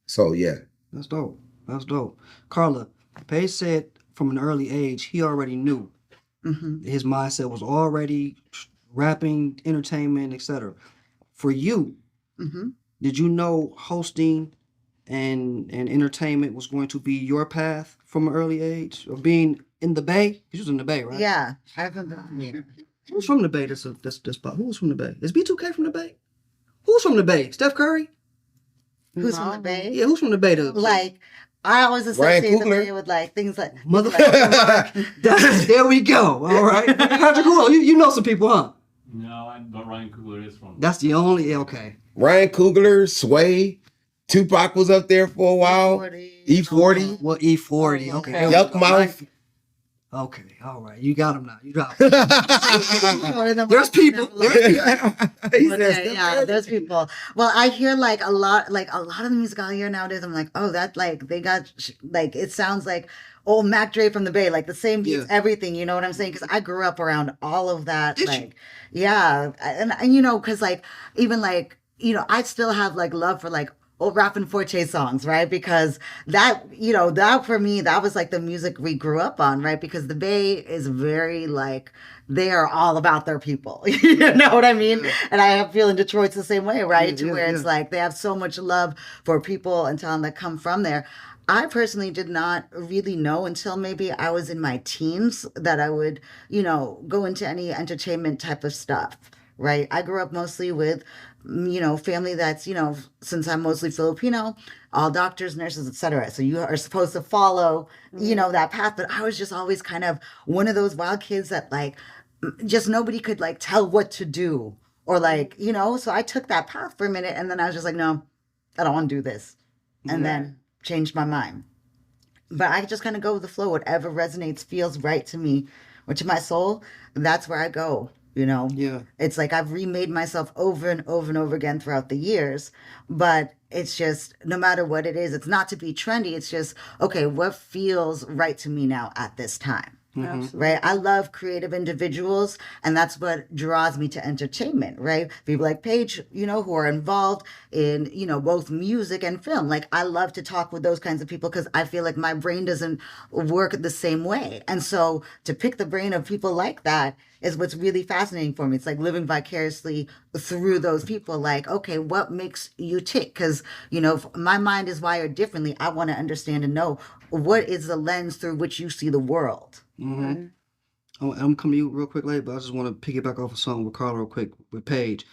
So yeah. that's dope. That's dope. Carla, Paige said from an early age he already knew Hmm. his mindset was already rapping, entertainment, etc. For you, Hmm. did you know hosting and entertainment was going to be your path from an early age, or being in the Bay? You was in the Bay, right? Yeah, I remember. Who's from the Bay? This spot. Who's from the Bay? Is B2K from the Bay? Who's from the Bay? Steph Curry? Who's from the No. Bay? Yeah, who's from the Bay? Like, I always Ryan associate the Coogler? Bay with like things like Motherfucker. There we go. All right. Patrick, who else? You know some people, huh? No, but Ryan Coogler is from. That's the only. Yeah, okay. Ryan Coogler, Sway, Tupac was up there for a while. E40. Well, E40. Okay. Okay. Yuck Mouth. Okay. All right. You got him now. You got him. There's There's people. Yeah, there's people. Well, I hear like a lot of the music I hear nowadays. I'm like, oh, that like they got like it sounds like old Mac Dre from the Bay, like the same beats, Yeah. everything. You know what I'm saying? Because I grew up around all of that. Did you? Like, yeah, and you know, because like even like you know, I still have like love for like old Rap and Forte songs, right? Because that, you know, that for me, that was like the music we grew up on, right? Because the Bay is very like, they are all about their people. You know what I mean? Yeah. And I feel in Detroit's the same way, right? Yeah, To yeah, where it's yeah. like they have so much love for people and talent that come from there. I personally did not really know until maybe I was in my teens that I would, you know, go into any entertainment type of stuff, right? I grew up mostly with, you know, family that's, you know, since I'm mostly Filipino, all doctors, nurses, etc. So you are supposed to follow, you know, that path. But I was just always kind of one of those wild kids that like just nobody could like tell what to do or like, you know, so I took that path for a minute and then I was just like, no, I don't want to do this. And then changed my mind. But I just kind of go with the flow. Whatever resonates, feels right to me or to my soul, that's where I go, you know? Yeah. It's like I've remade myself over and over and over again throughout the years. But it's just, no matter what it is, it's not to be trendy. It's just, okay, what feels right to me now at this time? Absolutely. Right? I love creative individuals, and that's what draws me to entertainment, right? People like Paige, you know, who are involved in, you know, both music and film. Like, I love to talk with those kinds of people because I feel like my brain doesn't work the same way. And so to pick the brain of people like that is what's really fascinating for me. It's like living vicariously through those people. Like, okay, what makes you tick? Because, you know, if my mind is wired differently. I want to understand and know what is the lens through which you see the world. Mm-hmm. I'm coming to you real quick later, but I just want to piggyback off a song with Carla real quick with Paige.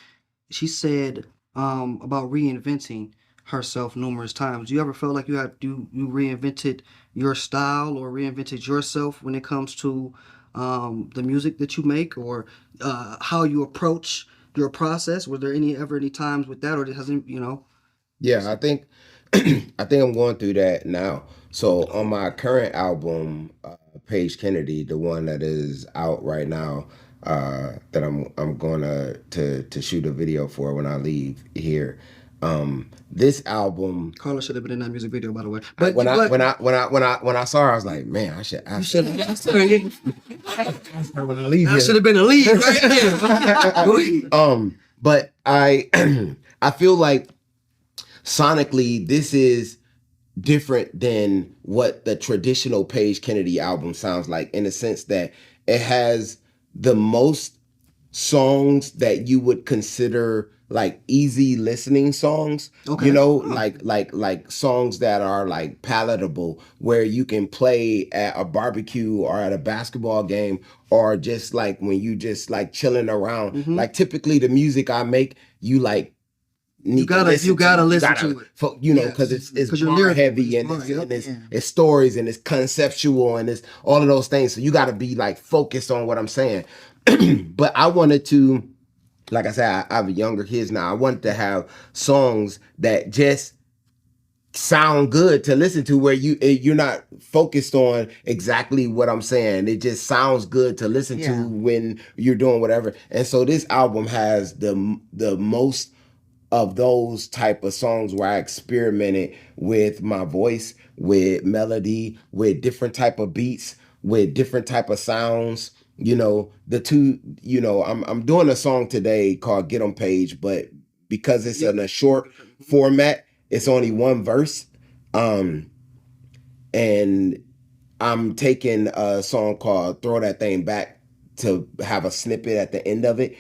She said about reinventing herself numerous times. Do you ever feel like you reinvented your style or reinvented yourself when it comes to the music that you make, or how you approach your process? Were there any times with that, or it hasn't, you know? Yeah, I think I think I'm going through that now. So on my current album, Page Kennedy, the one that is out right now, that I'm going to shoot a video for when I leave here. This album, Carla should have been in that music video, by the way. but But when I saw her, I was like, man, I should you should have asked her. when I leave That here. should have been a lead right there. Go ahead. But I I feel like sonically this is different than what the traditional Page Kennedy album sounds like, in the sense that it has the most songs that you would consider like easy listening songs. Okay. You know, Oh. like songs that are like palatable, where you can play at a barbecue or at a basketball game, or just like when you just like chilling around. Mhm. Like typically the music I make, you like need You gotta listen to it. You know, Yeah, because it's 'cause you're bar lyrical, heavy it's and bar, it's, yep. and it's, Yeah. it's stories and it's conceptual and it's all of those things. So you got to be like focused on what I'm saying. But I wanted to, like I said, I have younger kids now. I wanted to have songs that just sound good to listen to, where you're not focused on exactly what I'm saying. It just sounds good to listen Yeah. to when you're doing whatever. And so this album has the most of those type of songs where I experimented with my voice, with melody, with different type of beats, with different type of sounds. The two, I'm doing a song today called Get On Page, but because it's in a short format, it's only one verse. And I'm taking a song called Throw That Thing Back to have a snippet at the end of it,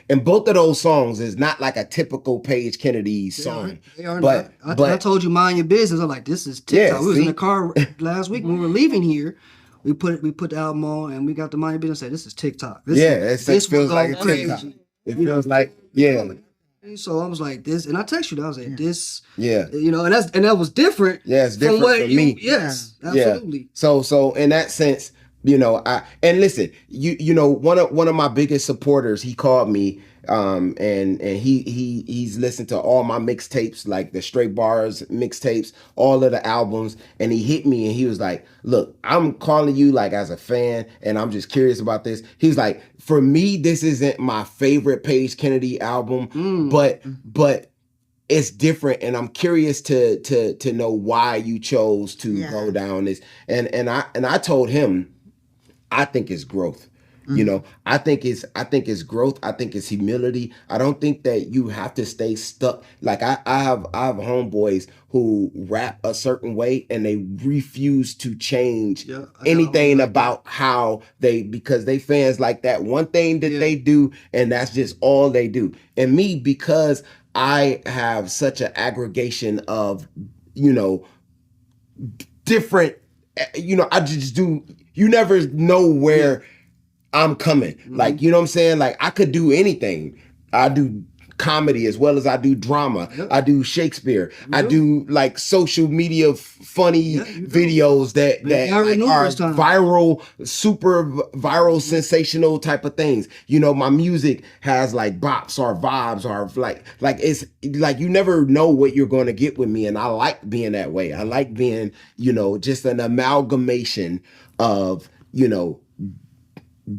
And both of those songs is not like a typical Paige Kennedy song. They are but not. I told you mind your business. I'm like, this is TikTok. Yeah, We was in the car last week when we were leaving here. We put the album on and we got the mind your business. Say this is TikTok. This feels like a TikTok. It feels like So I was like this, and I text you. I was like this. Yeah. And that was different. Yeah, it's different from from me. Yes, absolutely. Yeah. So in that sense, and listen, one of my biggest supporters, he called me, and he's listened to all my mixtapes, like the Straight Bars mixtapes, all of the albums, and he hit me and he was like, "Look, I'm calling you like as a fan, and I'm just curious about this." He's like, "For me, this isn't my favorite Paige Kennedy album, but it's different, and I'm curious to know why you chose to go down this." And I told him, I think it's growth. I think it's growth. I think it's humility. I don't think that you have to stay stuck. Like I have homeboys who rap a certain way and they refuse to change anything about how because they fans like that one thing that they do, and that's just all they do. And me, because I have such an aggregation of, different, I just do, you never know where I'm coming. Like, you know what I'm saying? Like, I could do anything. I do comedy as well as I do drama. I do Shakespeare. I do like social media funny videos that are viral, super viral, sensational type of things. My music has like bops or vibes or like it's like you never know what you're going to get with me, and I like being that way. I like being, just an amalgamation of,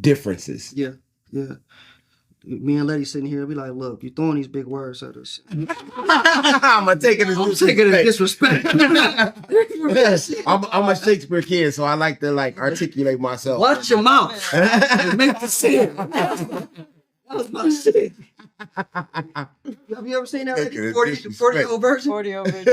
differences. Yeah. Me and Letty sitting here, be like, "Look, you're throwing these big words at us." I'm gonna take it as disrespect. I'm a Shakespeare kid, so I like to articulate myself. Watch your mouth and make the scene. That was my shit. Have you ever seen that 40 version? 40 version.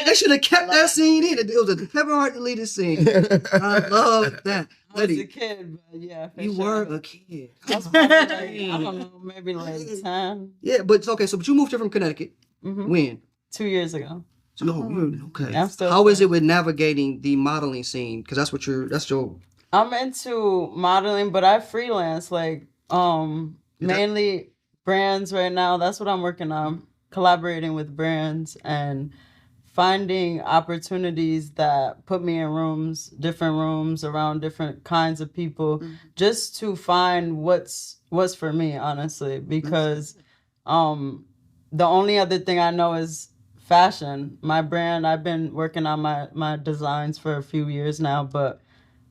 They should have kept that scene in. It was a Kevin Hart deleted scene. I love that. I was a kid, but yeah. You were a kid. I was probably I don't know, maybe 10. Yeah, but it's okay. So, but you moved here from Connecticut. When? 2 years ago. Okay. I'm still How is it with navigating the modeling scene? Because that's your. I'm into modeling, but I freelance mainly brands right now. That's what I'm working on. Collaborating with brands and finding opportunities that put me in different rooms around different kinds of people, just to find what's for me, honestly, because the only other thing I know is fashion. My brand, I've been working on my designs for a few years now, but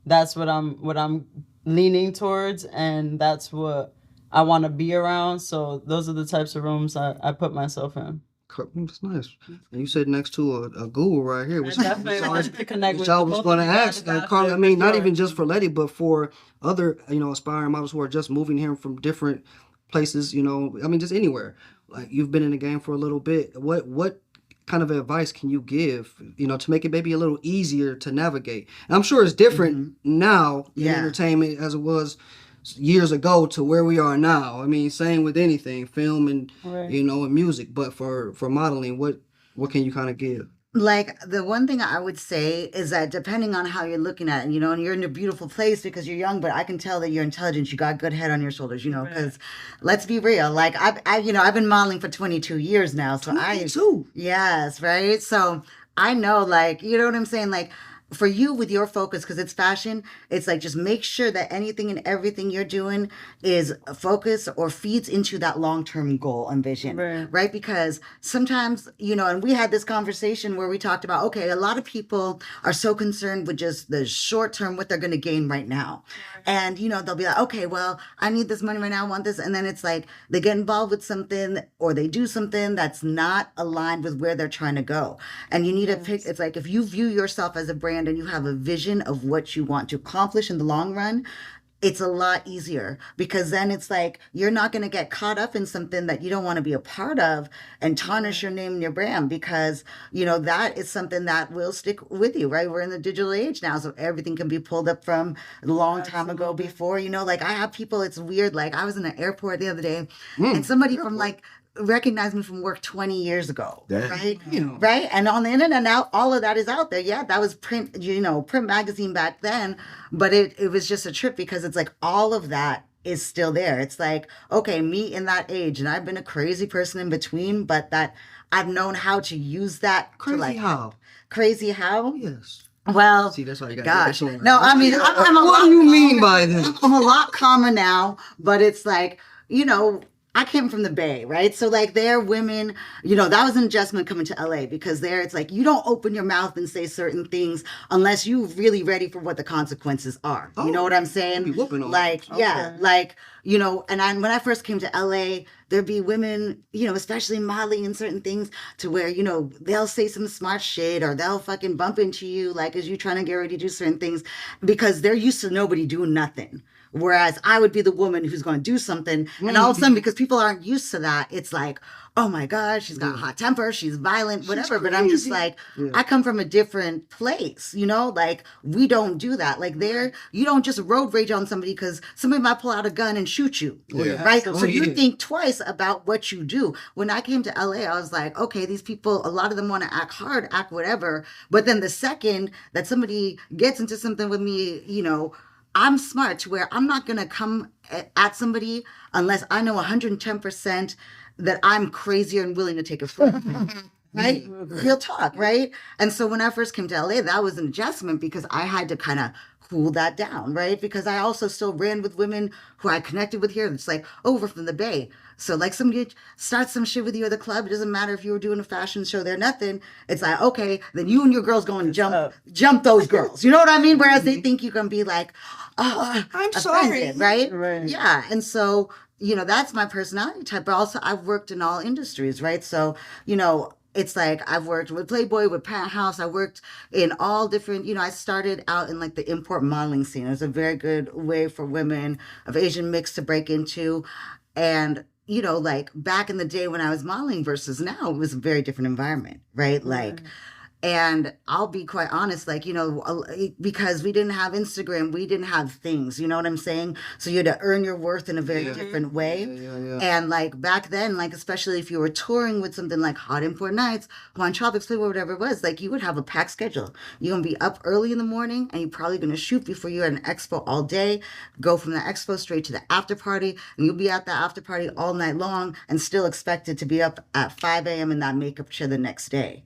that's what I'm leaning towards, and that's what I want to be around. So those are the types of rooms I put myself in. That's nice. And you said next to a guru right here, which I definitely want to connect with I was going to ask, Carla. I mean, not sure. even just for Letty, but for other, aspiring models who are just moving here from different places. I mean, just anywhere. Like, you've been in the game for a little bit. What kind of advice can you give, to make it maybe a little easier to navigate? And I'm sure it's different now in entertainment as it was years ago to where we are now. I mean, same with anything, film and and music. But for modeling, what can you kind of give? Like, the one thing I would say is that depending on how you're looking at it, and you're in a beautiful place because you're young, but I can tell that you're intelligent. You got good head on your shoulders, because let's be real. Like, I've been modeling for 22 years now. So 22? Yes, right? So I know, like, you know what I'm saying? Like, for you with your focus, because it's fashion, it's like just make sure that anything and everything you're doing is a focus or feeds into that long-term goal and vision, right? Because sometimes, and we had this conversation where we talked about, okay, a lot of people are so concerned with just the short term, what they're going to gain right now. And, they'll be like, okay, well, I need this money right now, I want this. And then it's like they get involved with something or they do something that's not aligned with where they're trying to go. And you need to pick, it's like if you view yourself as a brand and you have a vision of what you want to accomplish in the long run, it's a lot easier, because then it's like you're not going to get caught up in something that you don't want to be a part of and tarnish your name and your brand, because that is something that will stick with you, right? We're in the digital age now, so everything can be pulled up from a long time ago before. Like I have people, it's weird, like I was in an airport the other day and somebody from like recognized me from work 20 years ago. Right? Right? And on the internet now, all of that is out there. Yeah, that was print magazine back then, but it was just a trip, because it's like all of that is still there. It's like, okay, me in that age, and I've been a crazy person in between, but that I've known how to use that. Crazy how? Crazy how? Yes. Well, see, that's why you got gosh. No, I mean, I'm a what lot, do you mean by this? I'm a lot calmer now, but it's like, I came from the Bay, right? So like there women, that was an adjustment coming to LA, because there it's like you don't open your mouth and say certain things unless you're really ready for what the consequences are. You know what I'm saying? Like, yeah, like, and when I first came to LA, there'd be women, especially modeling and certain things, to where, they'll say some smart shit or they'll fucking bump into you like as you trying to get ready to do certain things, because they're used to nobody doing nothing. Whereas I would be the woman who's going to do something. And all of a sudden, because people aren't used to that, it's like, oh my God, she's got a hot temper, she's violent, whatever. But I'm just like, I come from a different place, like we don't do that. Like you don't just road rage on somebody because somebody might pull out a gun and shoot you, right? So you think twice about what you do. When I came to LA, I was like, okay, these people, a lot of them want to act hard, act whatever. But then the second that somebody gets into something with me, I'm smart to where I'm not going to come at somebody unless I know 110% that I'm crazier and willing to take a fight. Right? Real talk, right? And so when I first came to LA, that was an adjustment, because I had to kind of cool that down, right? Because I also still ran with women who I connected with here. It's like, we're from the Bay. So like somebody starts some shit with you at the club. It doesn't matter if you were doing a fashion show, they're nothing. It's like, okay, then you and your girls go and jump those girls. You know what I mean? Whereas they think you can be like, oh, I'm sorry. Right? Yeah. And so, that's my personality type. But also I've worked in all industries, right? So, it's like I've worked with Playboy, with Penthouse. I worked in all different, I started out in like the import modeling scene. It was a very good way for women of Asian mix to break into. And, like back in the day when I was modeling versus now, it was a very different environment, right? Like, and I'll be quite honest, like, because we didn't have Instagram, we didn't have things, you know what I'm saying? So you had to earn your worth in a very different way. And like back then, like, especially if you were touring with something like Hot Import Nights, Juan Tropics, Playboy, whatever it was, like you would have a packed schedule. You're going to be up early in the morning and you're probably going to shoot before you're at an expo all day, go from the expo straight to the after party, and you'll be at the after party all night long and still expected to be up at 5 a.m. in that makeup chair the next day.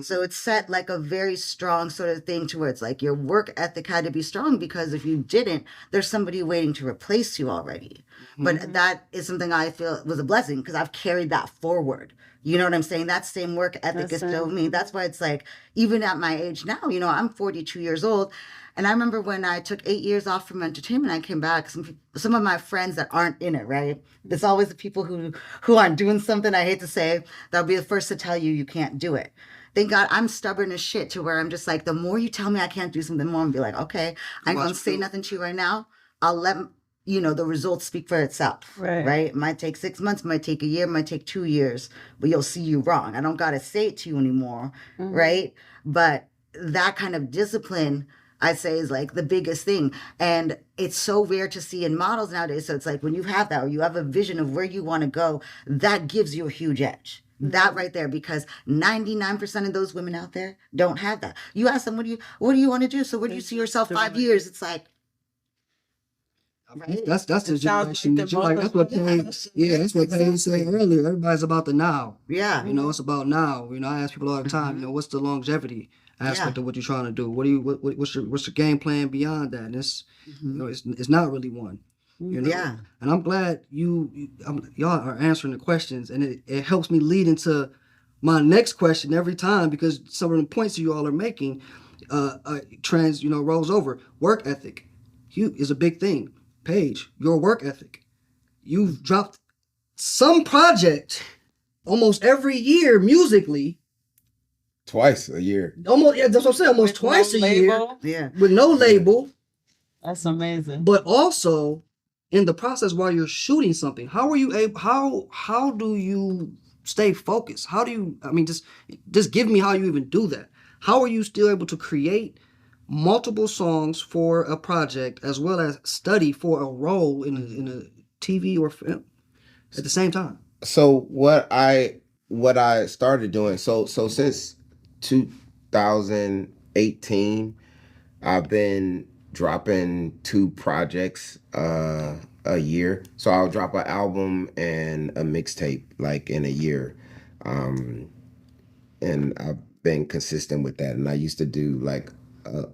So it's set like a very strong sort of thing to where it's like your work ethic had to be strong, because if you didn't, there's somebody waiting to replace you already. But that is something I feel was a blessing, because I've carried that forward. You know what I'm saying? That same work ethic is still me. That's why it's like, even at my age now, I'm 42 years old. And I remember when I took 8 years off from entertainment, I came back, some of my friends that aren't in it, right? There's always the people who aren't doing something, I hate to say, that'll be the first to tell you can't do it. Thank God I'm stubborn as shit, to where I'm just like, the more you tell me I can't do something, the more I'm be like, okay, I ain't gonna say nothing to you right now. I'll let, the results speak for itself, right? It might take 6 months, might take a year, might take 2 years, but you'll see you wrong. I don't gotta say it to you anymore, right? But that kind of discipline, I say, is like the biggest thing. And it's so rare to see in models nowadays. So it's like when you have that, or you have a vision of where you want to go, that gives you a huge edge. That right there, because 99% of those women out there don't have that. You ask them, what do you want to do? So where do you see yourself 5 years? It's like, right? That's the generation that you like. That's what that's what Paige was saying earlier. Everybody's about the now. Yeah. It's about now. I ask people all the time, what's the longevity? aspect of what you're trying to do. What's your game plan beyond that? And it's it's not really one. Yeah. And I'm glad y'all are answering the questions, and it helps me lead into my next question every time, because some of the points you all are making rolls over. Work ethic is a big thing. Paige, your work ethic. You've dropped some project almost every year musically. Twice a year. Almost, yeah, that's what I'm saying. Almost With twice no a year. label? Yeah. With no label. That's amazing. But also in the process while you're shooting something, how are you able? How do you stay focused? How do you? I mean, just give me how you even do that. How are you still able to create multiple songs for a project as well as study for a role in a TV or film at the same time? So what I started doing, so since 2018, I've been dropping 2 projects a year. So I'll drop an album and a mixtape like in a year. And I've been consistent with that. And I used to do like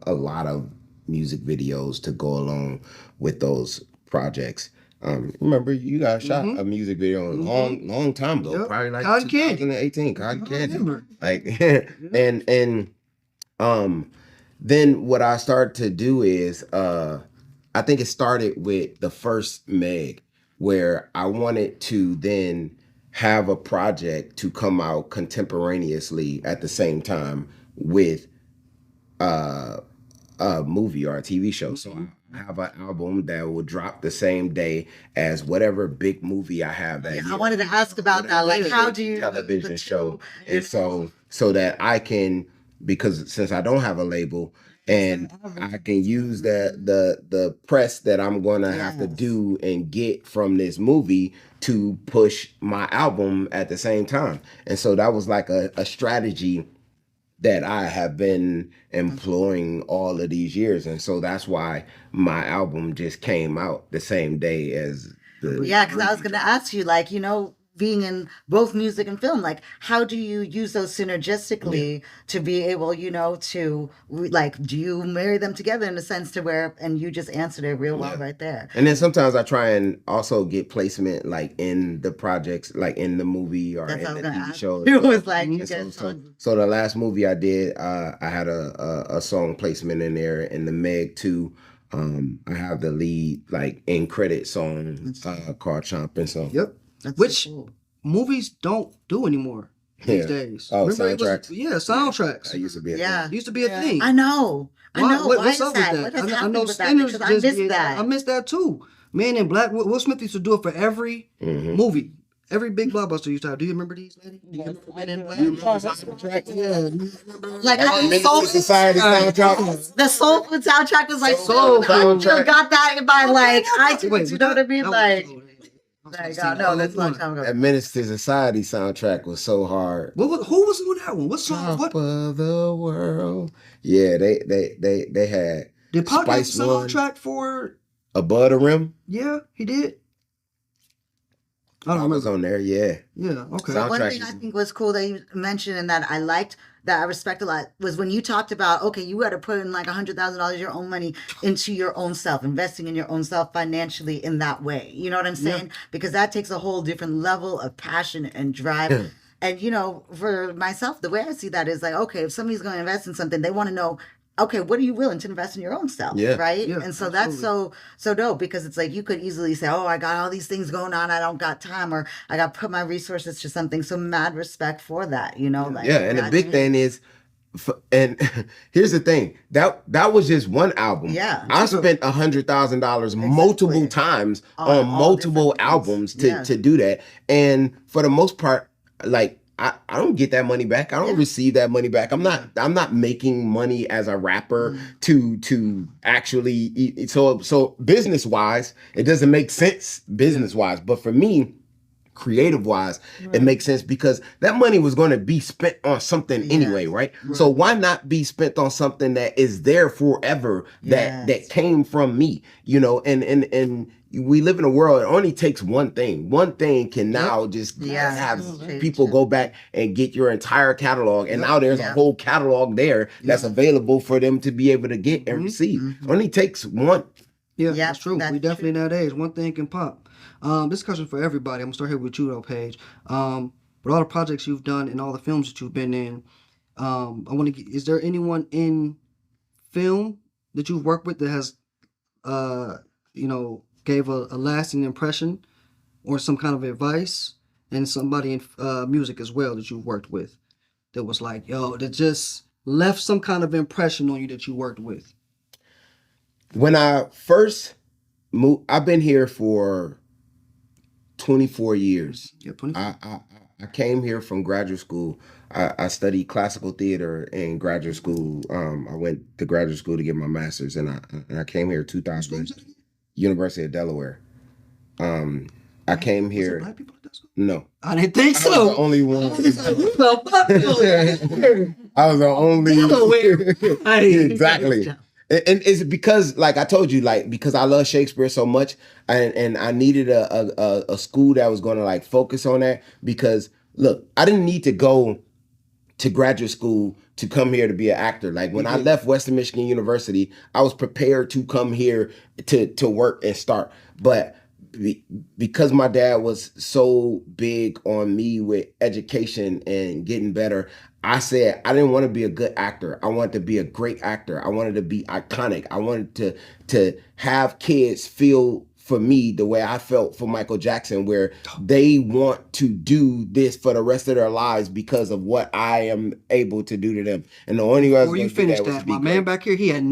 a lot of music videos to go along with those projects. Remember, you guys shot a music video a long time ago, Yep. probably like Cotton Candy. 2018. Cotton Candy, remember. like, and then what I started to do is, I think it started with the first Meg, where I wanted to then have a project to come out contemporaneously at the same time with a movie or a TV show. So I have an album that will drop the same day as whatever big movie I have that year. I wanted to ask about that. Like, how do you television show? And so that I can, because since I don't have a label, and I can use the press that I'm gonna have to do and get from this movie to push my album at the same time. And so that was like a strategy that I have been employing all of these years. And so that's why my album just came out the same day as the... Yeah, because I was going to ask you, like, being in both music and film, like, how do you use those synergistically to be able, to, like, do you marry them together in a sense to where, and you just answered it real well right there. And then sometimes I try and also get placement, like, in the projects, like in the movie or That's in what the I was TV gonna show. ask. It was like, you And get so the last movie I did, I had a song placement in there. In the Meg 2, I have the lead, like, in credit song called Chompin'. So Yep. That's Which so cool. movies don't do anymore these days. Oh, Remember it was- soundtracks. soundtracks. that used to be a Yeah. Used to be a thing. I know. I know. Why What's is up that? with What that? has I happened know with that? Sinners Because I just missed did that. I missed that too. Man in Black. Will Smith used to do it for every movie. Every big blockbuster used to have. Do you remember these, Letty? Do you remember Men in Black? Like, I think Menace Soul to Society soundtrack. the Soul Food soundtrack was like Soul so cool. Food. Still got that in my like iTunes. Wait, You know what I mean? that Like, was- no, that's a long time ago. That Menace to Society soundtrack was so hard. Who was on that one? What song? Top What of the world. Yeah, they had did Pac have a Spice One. soundtrack for? Above the Rim. Yeah, he did. I I don't was remember. on there. Yeah. Yeah, okay. Sound- One soundtrack thing I is- think was cool that you mentioned and that I liked, that I respect a lot, was when you talked about, okay, you got to put in like $100,000 your own money into your own self, investing in your own self financially in that way. You know what I'm saying? Because that takes a whole different level of passion and drive. And, for myself, the way I see that is like, okay, if somebody's going to invest in something, they want to know, okay, what are you willing to invest in your own self? Yeah. Right. Yeah, And so that's so dope, because it's like you could easily say, oh, I got all these things going on, I don't got time, or I got to put my resources to something. So mad respect for that, like, Yeah, and the big thing is, and here's the thing, that was just one album. Yeah. I spent $100,000 multiple times on all multiple different albums things. Yeah. to do that, and for the most part, like, I don't get that money back. I don't receive that money back. I'm not making money as a rapper to actually so business wise, it doesn't make sense business wise. But for me, creative wise, it makes sense because that money was going to be spent on something anyway, right? So why not be spent on something that is there forever, that came from me, and we live in a world, it only takes one thing. One thing can now just Yeah. have Change people it. go back and get your entire catalog. And now there's a Yeah. whole catalog there that's available for them to be able to get and receive. Only takes one. Yeah, Yep, that's true. that's We definitely in that age. One thing can pop. This question for everybody. I'm gonna start here with you though, Paige. With all the projects you've done and all the films that you've been in, I want to. Is there anyone in film that you've worked with that has, gave a lasting impression or some kind of advice, and somebody in music as well that you've worked with that was like, yo, that just left some kind of impression on you that you worked with? When I first moved, I've been here for 24 years. Yeah, 24. I came here from graduate school. I studied classical theater in graduate school. I went to graduate school to get my master's, and I came here 2000, University of Delaware. I came Was it here. black people at that school? No, I didn't think I was the so. only one. Well, I was the only. Delaware. Hey. Exactly. And it's because, like I told you, like because I love Shakespeare so much, and I needed a school that was going to like focus on that. Because look, I didn't need to go to graduate school to come here to be an actor. Like when I left Western Michigan University, I was prepared to come here to work and start. But because my dad was so big on me with education and getting better, I said I didn't want to be a good actor. I wanted to be a great actor. I wanted to be iconic. I wanted to have kids feel for me the way I felt for Michael Jackson, where they want to do this for the rest of their lives because of what I am able to do to them. And the only way I was Before going you to do finish that was that, to be my great. man back here, he had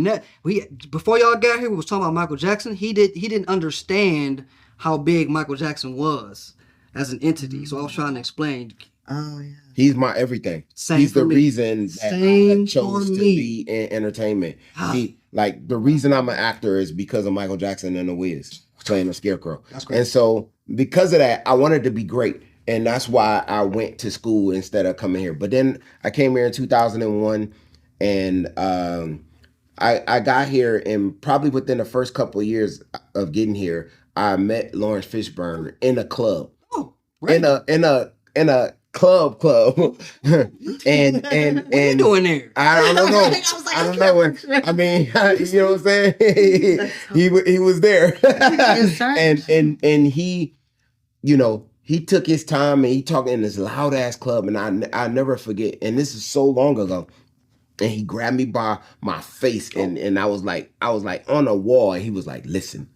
before y'all got here, we was talking about Michael Jackson. He didn't understand how big Michael Jackson was as an entity. So I was trying to explain. Oh yeah. He's my everything. Same He's the for me. reason that Same I chose for to me. be in entertainment. Ah. Like the reason I'm an actor is because of Michael Jackson and The Wiz playing the Scarecrow. That's great. And so because of that, I wanted to be great. And that's why I went to school instead of coming here. But then I came here in 2001, and I got here, and probably within the first couple of years of getting here, I met Lawrence Fishburne in a club. Oh, right. In a club. and What are you doing there? I don't know. I don't know. I mean, you know what I'm saying? he was there. and he, he took his time, and he talked in this loud ass club, and I never forget. And this is so long ago. And he grabbed me by my face, and I was like on a wall, and he was like, "Listen,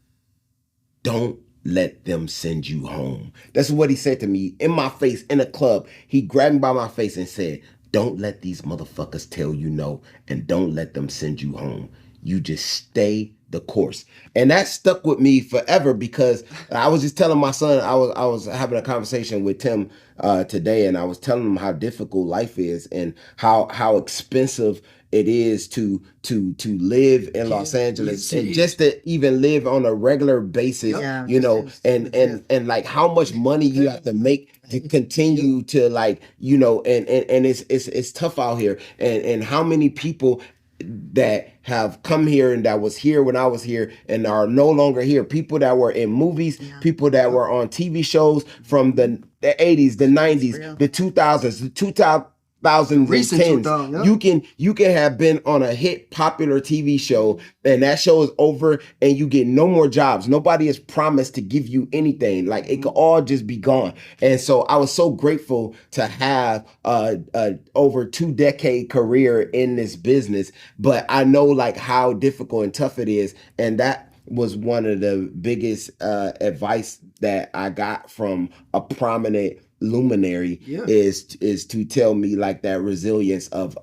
don't let them send you home." That's what he said to me in my face in a club. He grabbed me by my face and said, "Don't let these motherfuckers tell you no, and don't let them send you home. You just stay the course." And that stuck with me forever, because I was just telling my son, I was having a conversation with Tim today, and I was telling him how difficult life is and how expensive it is to live in Los Angeles, and just to even live on a regular basis, and like how much money you have to make to continue to like, and it's tough out here, and how many people that have come here and that was here when I was here and are no longer here. People that were in movies, people that were on TV shows from the 80s, the 90s, the 2000s, the 2010s. Recent 2000, You can have been on a hit popular TV show, and that show is over, and you get no more jobs. Nobody is promised to give you anything. Like it could all just be gone. And so I was so grateful to have a over 2-decade career in this business. But I know like how difficult and tough it is, and that was one of the biggest advice that I got from a prominent luminary is to tell me like that resilience of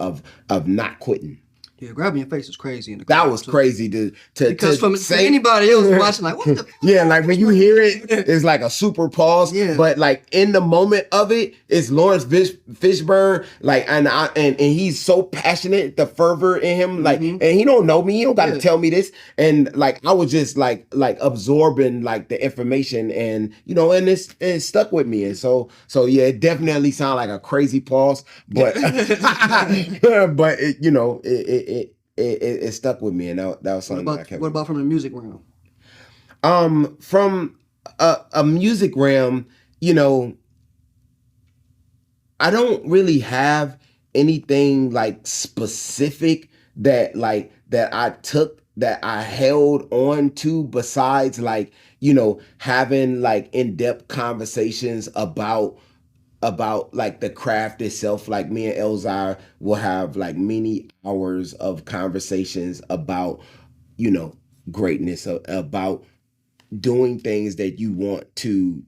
not quitting. Yeah, grabbing your face is crazy. That was crazy because to for anybody else watching, like, what the fuck? Yeah, like when you hear it, it's like a super pause. Yeah. But like in the moment of it, it's Lawrence Fishburne, like, and he's so passionate, the fervor in him, like, and he don't know me, he don't got to tell me this, and like I was just like absorbing like the information, and and it stuck with me, and so yeah, it definitely sounded like a crazy pause, but but it stuck with me, and that was something. What about from the music realm? From a music realm, you know, I don't really have anything like specific that I took that I held on to besides like, you know, having like in-depth conversations about like the craft itself. Like me and Elzar will have like many hours of conversations about, you know, greatness, about doing things that you want to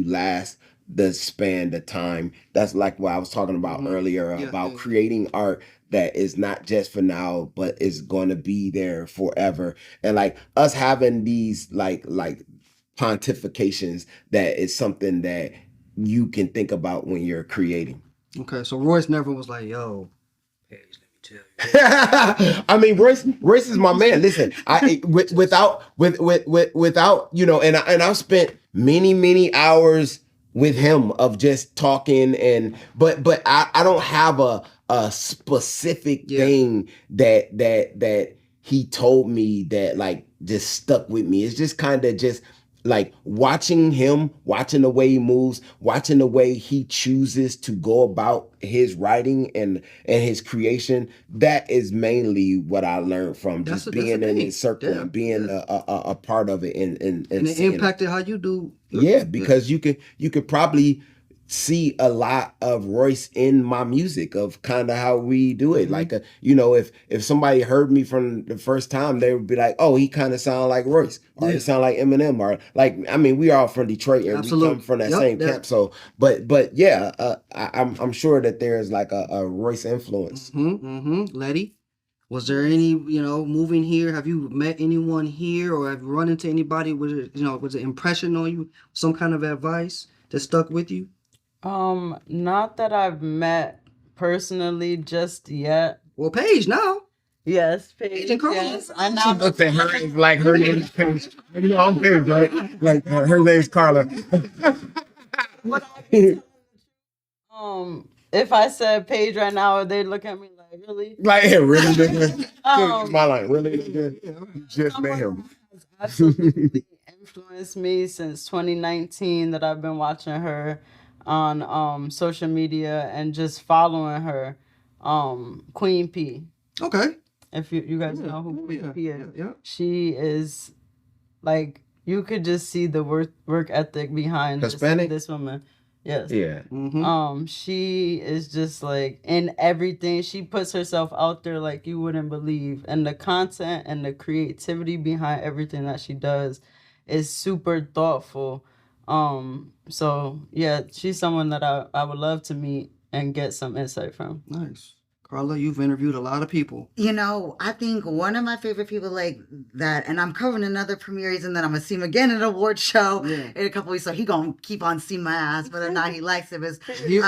last the span, the time. That's like what I was talking about earlier about creating art that is not just for now but is going to be there forever. And like us having these like pontifications, that is something that you can think about when you're creating. Okay, so Royce never was like, yo, Paige, let me tell you. I mean, Royce is my man. Listen, without, you know, and I've spent many hours with him of just talking, and but I don't have a specific thing that he told me that like just stuck with me. It's just kind of just like watching him, watching the way he moves, watching the way he chooses to go about his writing and his creation. That is mainly what I learned from just being in his circle and being a part of it, and it impacted how you do. Yeah, because you could probably see a lot of Royce in my music, of kind of how we do it. Like, you know, if somebody heard me from the first time, they would be like, oh, he kind of sound like Royce, or he sound like Eminem, or like, I mean, we are all from Detroit and we come from that same camp. So, but yeah, I'm sure that there's like a Royce influence. Letty, was there any, you know, moving here? Have you met anyone here, or have you run into anybody with, you know, was it impression on you? Some kind of advice that stuck with you? Not that I've met personally just yet. Well, Paige now. Yes, Paige. Yes, I She know. looked at her as like her name is Paige. You know, I'm Paige, right? Like her name's Carla. If I said Paige right now, they look at me like, really? Like, yeah, really, nigga. My line, really, nigga. You just met him. Has absolutely influenced me since 2019, that I've been watching her on social media and just following her. Queen P. Okay. If you guys know who Queen P is, Yeah. she is like, you could just see the work ethic behind this woman. Yes. Yeah. She is just like in everything. She puts herself out there like you wouldn't believe. And the content and the creativity behind everything that she does is super thoughtful. So yeah, she's someone that I would love to meet and get some insight from. Nice. Carla, you've interviewed a lot of people. You know, I think one of my favorite people like that, and I'm covering another premieres, and then I'm gonna see him again at an award show in a couple weeks. So he gonna keep on seeing my ass, whether or not he likes it. You'll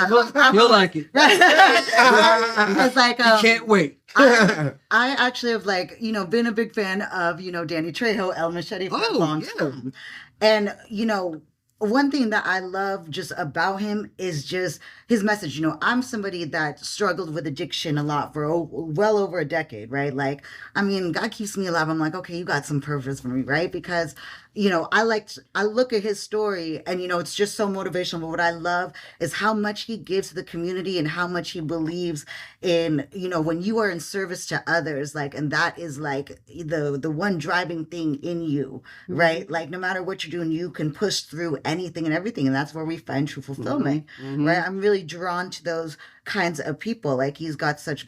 like it. It's like you can't wait. I actually have, like, you know, been a big fan of, you know, Danny Trejo, El Machete for a long time. And, you know, one thing that I love just about him is just his message. You know, I'm somebody that struggled with addiction a lot for well over a decade, right? Like, I mean, God keeps me alive. I'm like, okay, you got some purpose for me, right? Because, you know, I look at his story and, you know, it's just so motivational. But what I love is how much he gives to the community and how much he believes in, you know, when you are in service to others, like, and that is like the one driving thing in you, right? Like, no matter what you're doing, you can push through anything and everything. And that's where we find true fulfillment, right? I'm really drawn to those kinds of people. Like, he's got such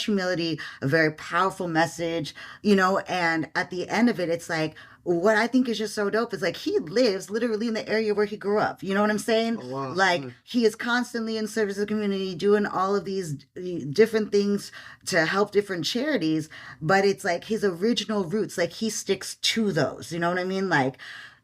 humility, a very powerful message, you know, and at the end of it, it's like, what I think is just so dope is like he lives literally in the area where he grew up. You know what I'm saying? Oh, wow. Like, he is constantly in service of the community, doing all of these different things to help different charities. But it's like his original roots, like he sticks to those. You know what I mean? Like,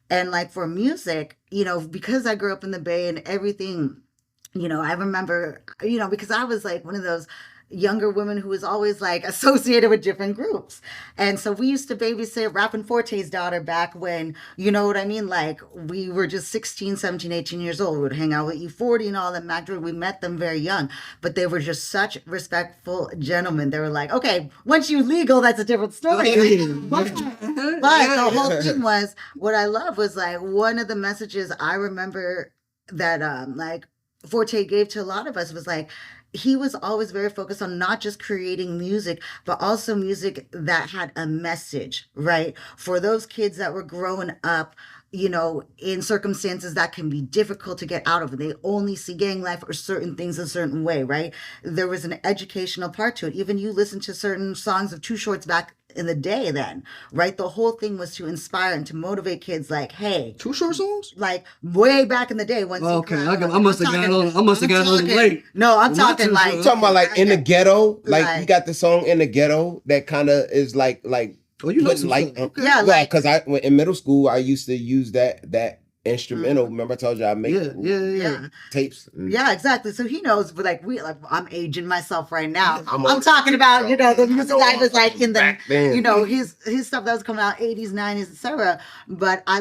and like for music, you know, because I grew up in the Bay and everything, you know, I remember, you know, because I was like one of those younger woman who was always like associated with different groups. And so we used to babysit Rappin' Forte's daughter back when, you know what I mean? Like we were just 16, 17, 18 years old. We would hang out with E40 and all that. We met them very young, but they were just such respectful gentlemen. They were like, okay, once you're legal, that's a different story. But the whole thing was, what I love was like one of the messages I remember that like Forte gave to a lot of us was like, he was always very focused on not just creating music, but also music that had a message, right? For those kids that were growing up, you know, in circumstances that can be difficult to get out of. They only see gang life or certain things a certain way, right? There was an educational part to it. Even you listen to certain songs of Too Short's back in the day then, right? The whole thing was to inspire and to motivate kids like, hey. Too Short songs? Like way back in the day. Once okay, I must have got on late. No, I'm talking like. You talking about like in the ghetto? Like you got the song In the Ghetto that kind of is like oh, you know putting some light. stuff. Okay. Yeah, Well, because in middle school I used to use that instrumental. Remember I told you I make Yeah. tapes. Yeah, exactly. So he knows, but like I'm aging myself right now. I'm talking about, you know, the music that was like in the, you know, his stuff that was coming out 80s, 90s, etc. But I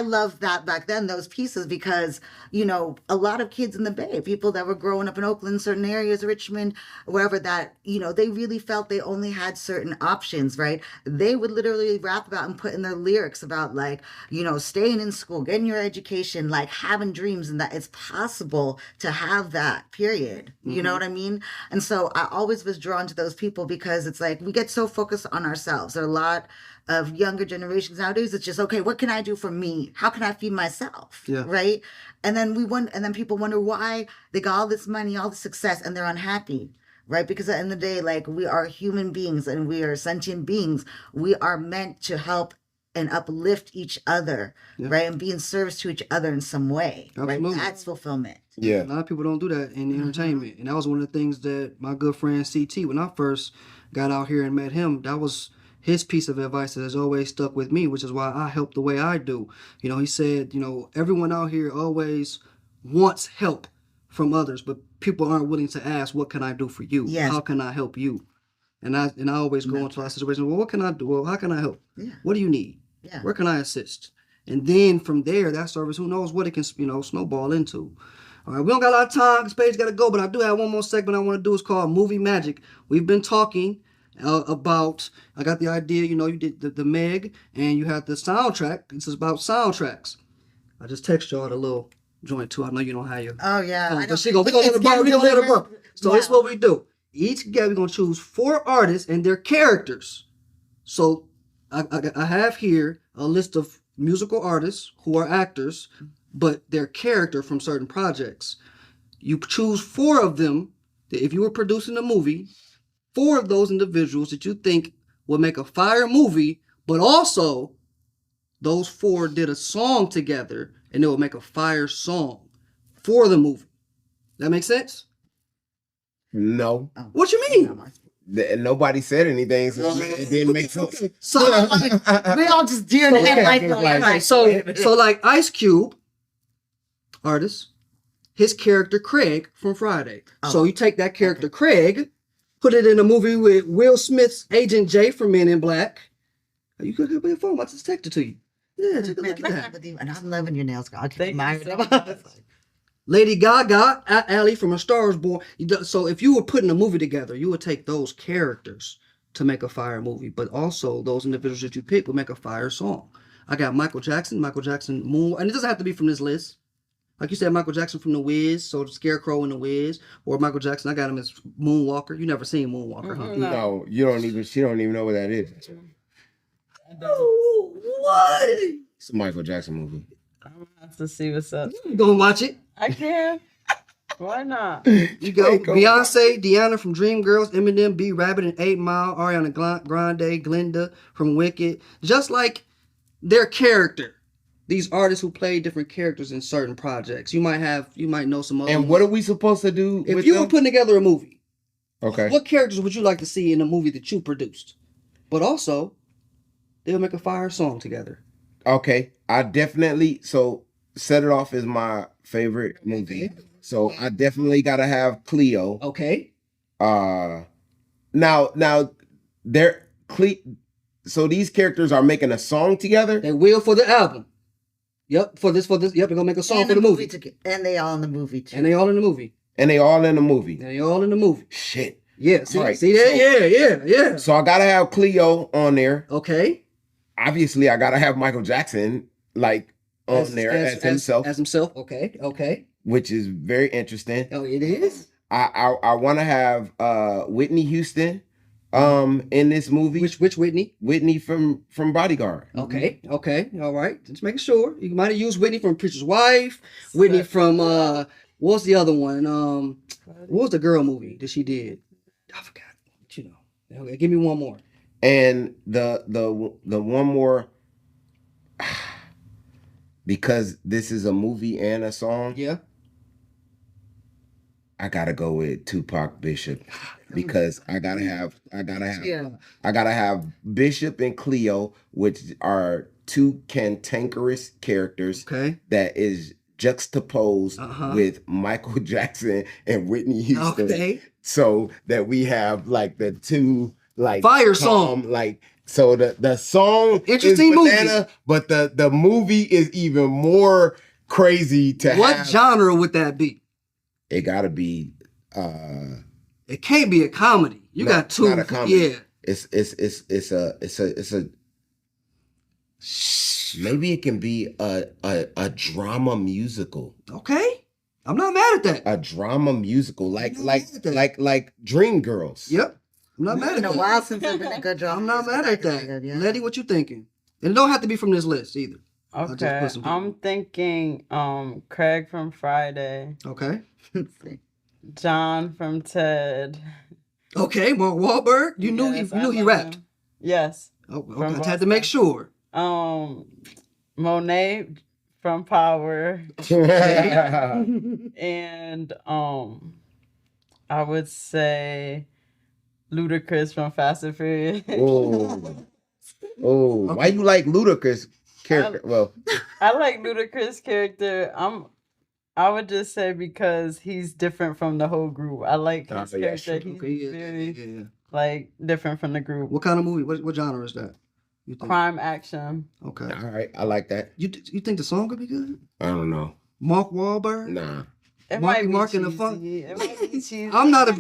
love that back then, those pieces, because, you know, a lot of kids in the Bay, people that were growing up in Oakland, certain areas, Richmond, wherever, that, you know, they really felt they only had certain options, right? They would literally rap about and put in their lyrics about like, you know, staying in school, getting your education, like having dreams, and that it's possible to have that, period. You know what I mean? And so I always was drawn to those people because it's like we get so focused on ourselves. There are a lot of younger generations nowadays. It's just, okay, what can I do for me? How can I feed myself? Yeah. Right? And then people wonder why they got all this money, all this success, and they're unhappy. Right? Because at the end of the day, like, we are human beings and we are sentient beings. We are meant to help and uplift each other, right? And be in service to each other in some way. Absolutely. Right? That's fulfillment. Yeah. A lot of people don't do that in entertainment. And that was one of the things that my good friend CT, when I first got out here and met him, that was his piece of advice that has always stuck with me, which is why I help the way I do. You know, he said, you know, everyone out here always wants help from others, but people aren't willing to ask, what can I do for you? Yes. How can I help you? And I always go into a situation, well, what can I do? Well, how can I help? Yeah. What do you need? Yeah. Where can I assist? And then from there, that service, who knows what it can, you know, snowball into. All right, we don't got a lot of time because Paige got to go, but I do have one more segment I want to do. It's called Movie Magic. We've been talking about, I got the idea, you know, you did the Meg and you had the soundtrack. This is about soundtracks. I just text y'all the little joint too. I know you don't have your. Oh, yeah. But we're going to let her burn. So this is what we do. Each guy, we're going to choose 4 artists and their characters. So I have here a list of musical artists who are actors, but their character from certain projects. You choose 4 of them. That if you were producing a movie, 4 of those individuals that you think will make a fire movie, but also those 4 did a song together and it will make a fire song for the movie. That make sense? No. What you mean? Nobody said anything, so it didn't make sense. So, we all just deer in the headlights. so like Ice Cube, artist, his character Craig from Friday. So you take that character Craig, put it in a movie with Will Smith's Agent J from Men in Black. You could have your phone. I just texted it to you. Yeah, take a look at that. And I'm loving your nails, girl. I keep Thank you admiring so them. much. Lady Gaga, Ally from A Star Is Born. So if you were putting a movie together, you would take those characters to make a fire movie, but also those individuals that you pick would make a fire song. I got Michael Jackson, Moon, and it doesn't have to be from this list. Like you said, Michael Jackson from The Wiz, so the Scarecrow in The Wiz, or Michael Jackson, I got him as Moonwalker. You never seen Moonwalker, huh? No, you don't even. She don't even know what that is. Oh, what? It's a Michael Jackson movie. I'm gonna have to see what's up. You gonna watch it? I can. Why not? You go. Beyonce, Deanna from Dreamgirls, Eminem, B Rabbit and 8 Mile, Ariana Grande, Glinda from Wicked. Just like their character. These artists who play different characters in certain projects. You might know some other. And what are we supposed to do if with you them? were putting together a movie? Okay. What characters would you like to see in a movie that you produced? But also, they'll make a fire song together. Okay. I definitely Set It Off is my favorite movie. So I definitely gotta have Cleo. Okay. Now they're so these characters are making a song together. They will for the album. Yep, for this. Yep, they're gonna make a song And for the movie. And they all in the movie too. And they all in the movie. And they all in the movie. And they all in the movie. Shit. Yeah, see, Right. see that? Yeah. So I gotta have Cleo on there. Okay. Obviously, I gotta have Michael Jackson like on there as himself. As himself. Okay. Which is very interesting. Oh, it is? I want to have Whitney Houston in this movie. Which Whitney? Whitney from Bodyguard. Okay. All right. Just making sure. You might have used Whitney from Preacher's Wife. Whitney from what's the other one? What was the girl movie that she did? I forgot. You know. Okay, give me one more. And the one more, because this is a movie and a song. Yeah. I gotta go with Tupac Bishop because I gotta have Bishop and Cleo, which are two cantankerous characters. Okay. That is juxtaposed with Michael Jackson and Whitney Houston. Okay. So that we have like the two like fire calm, song. like so the song interesting is banana, movie, but the movie is even more crazy to have. What genre would that be? It gotta be it can't be a comedy. You got two. Not a comedy. Yeah. It's a maybe it can be a drama musical. Okay. I'm not mad at that. A drama musical like Dreamgirls. Yep. I'm not mad at that. It's been a while since I've been a good drama. I'm not mad at that. Good, yeah. Letty, what you thinking? And it don't have to be from this list either. Okay, I'm thinking Craig from Friday. Okay. John from Ted. Okay, Mark Wahlberg. You knew he rapped. Yes. Oh, okay. I had to make sure. Monet from Power. And I would say Ludacris from Fast and Furious. Oh, why you like Ludacris character? I like Ludacris character. I would just say because he's different from the whole group. I like his character. He's very like different from the group. What kind of movie? What genre is that? Crime action. Okay. All right, I like that. You think the song could be good? I don't know. Mark Wahlberg? Nah. It might be Mark in the cheesy. funk. It might be cheesy. I'm not a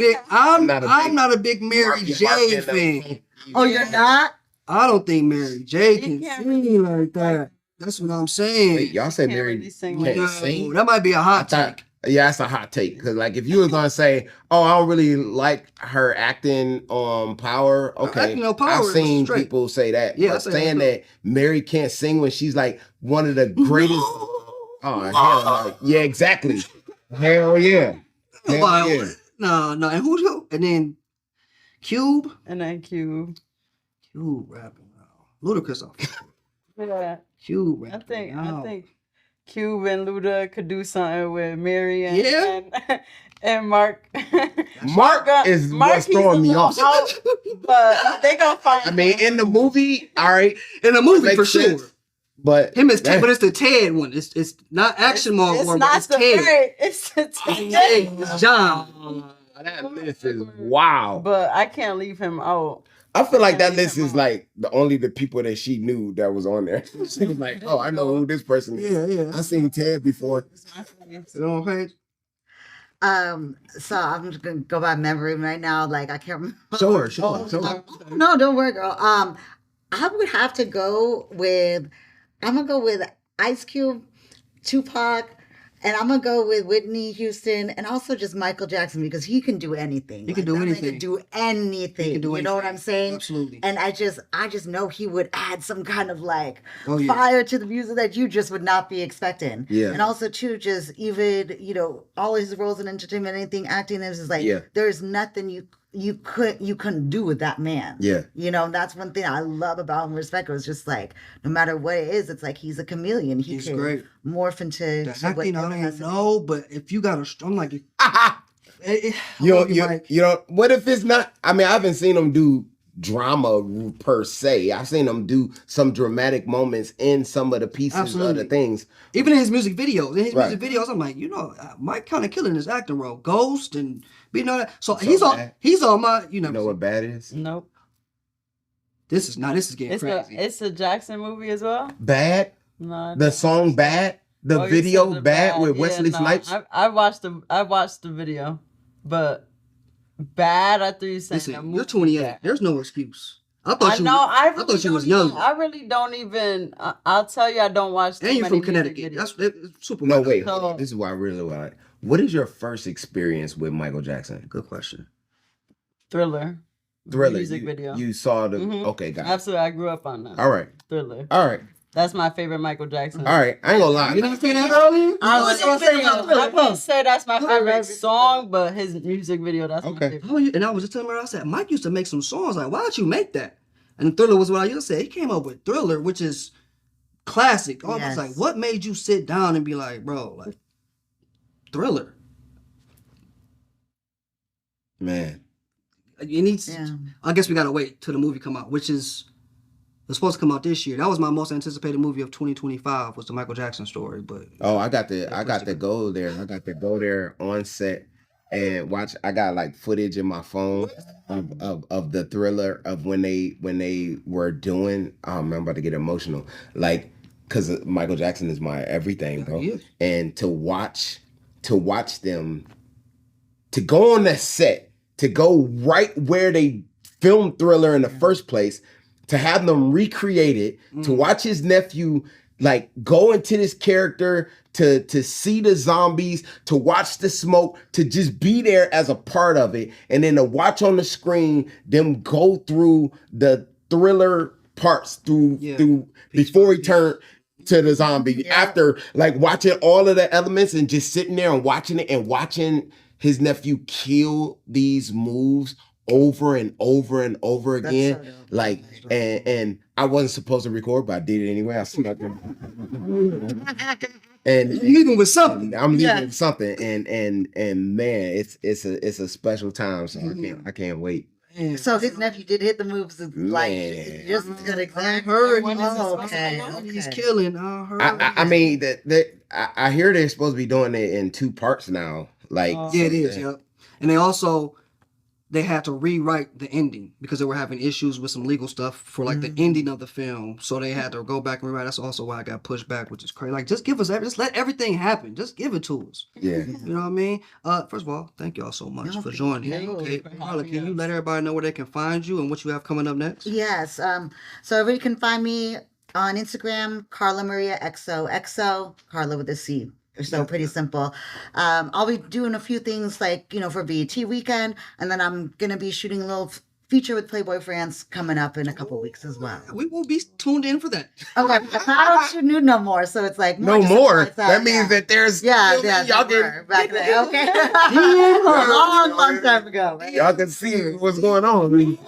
big Mary J fan. Oh, you're not? I don't think Mary J He can can't sing like that. That's what I'm saying. Wait, y'all said Can't Mary really sing can't like sing? That might be a hot take. Yeah, that's a hot take. Because, like, if you were going to say, oh, I don't really like her acting on Power, okay. Acting on Power I've is seen straight. people say that. Yeah, but saying that Mary can't sing when she's, like, one of the greatest. Oh, hell no. Yeah, exactly. Hell yeah. Hell yeah. No. And who? And then Cube. And then Cube. Cube rapping. Ludacris off. Yeah. Cube I rapping. think Cube and Luda could do something with Mary and Mark. Mark is what's throwing me off. But they gonna find. I mean, in the movie, all right. In the movie, for sense, sure. But him is Ted, but it's the Ted one. It's not action Mark It's Wahlberg, not it's the Ted. Mary. It's the Ted. It's John. That list is wow. But I can't leave him out. I feel like that list is like the people that she knew that was on there. She was like, oh, I know who this person is. Yeah. I seen Ted before. Okay. So I'm just gonna go by memory right now. Like I can't remember. Sure. No, don't worry, girl. I would have to go with. I'm gonna go with Ice Cube, Tupac, and I'm gonna go with Whitney Houston, and also just Michael Jackson because he can do anything. He can do that man anything. can do anything. You know what I'm saying? Absolutely. And I just know he would add some kind of like Oh, yeah. fire to the music that you just would not be expecting. Yeah. And also too, just even all his roles in entertainment, anything acting is just like there's nothing you couldn't do with that man. Yeah. That's one thing I love about him, respect. It's just like no matter what it is, it's like he's a chameleon. He's great. Morph into The acting, I whatever has don't to know, but if you got I'm like, You know, what if it's not? I mean, I haven't seen him do drama per se. I've seen him do some dramatic moments in some of the pieces Absolutely. of the things. Even in his music videos. In his Right. music videos, I'm like, Mike kind of killing his acting role. Ghost and being all that. So So bad. he's on my, You know what bad is? Nope. This is getting crazy. It's a Jackson movie as well. Bad? No, The song Bad? The you video said the Bad with Yeah, Wesley no, Snipes? I watched the video, but bad. I thought you saying Listen, that you're movie 28. bad. There's no excuse. I I thought know. I thought you was young. I really don't even. I'll tell you, I don't watch. Too And you're many from music Connecticut. videos. That's super. No, random. wait. So- This is what I really want. What is your first experience with Michael Jackson? Good question. Thriller. Thriller. Music you, video. You saw the. Mhm. Okay, got it. Absolutely, I grew up on that. All right. Thriller. All right. That's my favorite Michael Jackson. All right. I ain't gonna lie. You didn't say that earlier? I was gonna say I wouldn't say that's my favorite Alright. song, but his music video, that's my Okay. favorite. And I was just telling her, I said, Mike used to make some songs. Like, why don't you make that? And Thriller was what I used to say. He came up with Thriller, which is classic. I was Yes. like, what made you sit down and be like, bro, like, Thriller? Man. You need. Yeah. I guess we gotta wait till the movie come out, which is it's supposed to come out this year. That was my most anticipated movie of 2025 was the Michael Jackson story. But Oh, I got to go there. I got to go there on set and watch. I got like footage in my phone of the Thriller of when they were doing. Oh man, I'm about to get emotional. Like, cause Michael Jackson is my everything, bro. Yeah. And to watch them, to go on that set, to go right where they filmed Thriller in the first place, to have them recreate it, to watch his nephew like go into this character, to see the zombies, to watch the smoke, to just be there as a part of it, and then to watch on the screen them go through the Thriller parts through before he turned to the zombie, after like watching all of the elements and just sitting there and watching it and watching his nephew kill these moves over and over and over again. so dope. Like, and I wasn't supposed to record, but I did it anyway. I snuck him. And you leaving with something. I'm leaving with something. And man, it's a special time. So I can't wait. Man. So his nephew did hit the moves like Man. just good I exact. heard Oh, okay. he's Okay. killing. I heard. I mean I hear they're supposed to be doing it in 2 parts now. Like Yeah, it is. Yep. And they had to rewrite the ending because they were having issues with some legal stuff for like the ending of the film. So they had to go back and rewrite. That's also why I got pushed back, which is crazy. Like, just give us just let everything happen. Just give it to us. Yeah. You know what I mean? First of all, thank y'all so much for joining. Okay, for Carla, having can you let everybody know where they can find you and what you have coming up next? Yes. So everybody can find me on Instagram, Carla Maria XOXO, Carla with a C. So pretty simple. I'll be doing a few things like, for BET weekend, and then I'm gonna be shooting a little feature with Playboy France coming up in a couple weeks as well. We will be tuned in for that. Okay, but I don't shoot nude no more, so it's like No just more. like That means that there's yeah, you know, yeah, y'all they were can back then. Okay, a long time ago. y'all can see what's going on.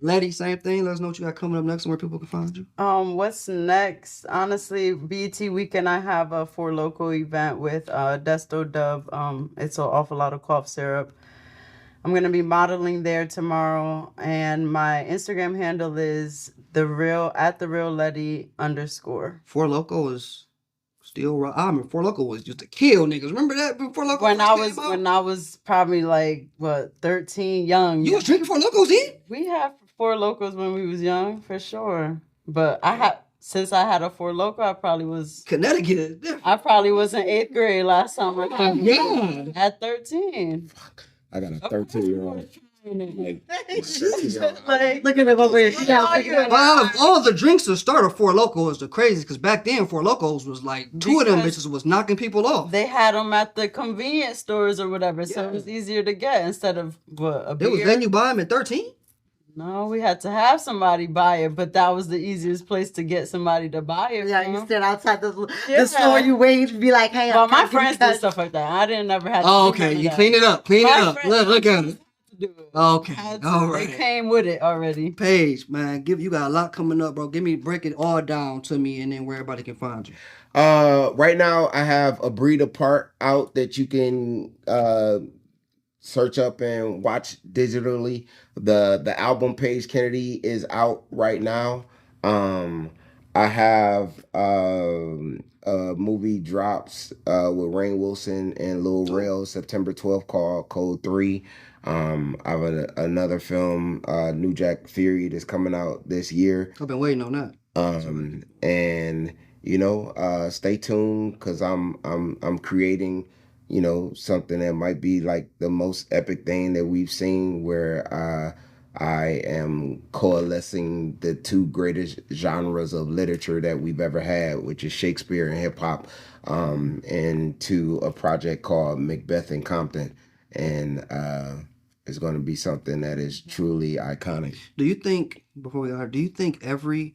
Letty, same thing. Let us know what you got coming up next and where people can find you. What's next? Honestly, BET weekend, I have a For Local event with Desto Dub. It's an awful lot of cough syrup. I'm gonna be modeling there tomorrow, and my Instagram handle is @thereal_Letty_. Four Loco is still. I mean, Four Loco was just to kill niggas. Remember that before Loco? When first came out? when I was probably like 13, young. You was drinking Four Locos then? We had 4 locals when we was young, for sure. But since I had a 4 local, I probably was Connecticut is different. in 8th grade last summer. Yeah. At 13. I got a 13-year-old. Like, Look at him over here. Well, all the drinks to start a Four Loko is the craziest because back then Four Locos was like 2 of them Because bitches was knocking people off. they had them at the convenience stores or whatever, so it was easier to get instead of a They was beer. letting you buy them at 13? No, we had to have somebody buy it, but that was the easiest place to get somebody to buy it. Yeah, from. you stand outside the Yeah. store, you wait and be like, hey, Well, I'm my coming, friends guys. did stuff like that. I didn't never have to Oh, do none okay. of You that. clean it up. Clean it My up. friends- Look at it. Do it. Okay. Had to. All They right. came with it already. Paige, man, you got a lot coming up, bro. Break it all down to me and then where everybody can find you. Right now I have a Breed Apart out that you can search up and watch digitally. The album Page Kennedy is out right now. I have a movie drops with Rainn Wilson and Lil Rel September 12th called Code 3. I have another film, New Jack Theory, that's coming out this year. I've been waiting on that. And stay tuned because I'm creating, something that might be like the most epic thing that we've seen, where I am coalescing the two greatest genres of literature that we've ever had, which is Shakespeare and hip hop, into a project called Macbeth and Compton. And it's going to be something that is truly iconic. Do you think, before we go, do you think every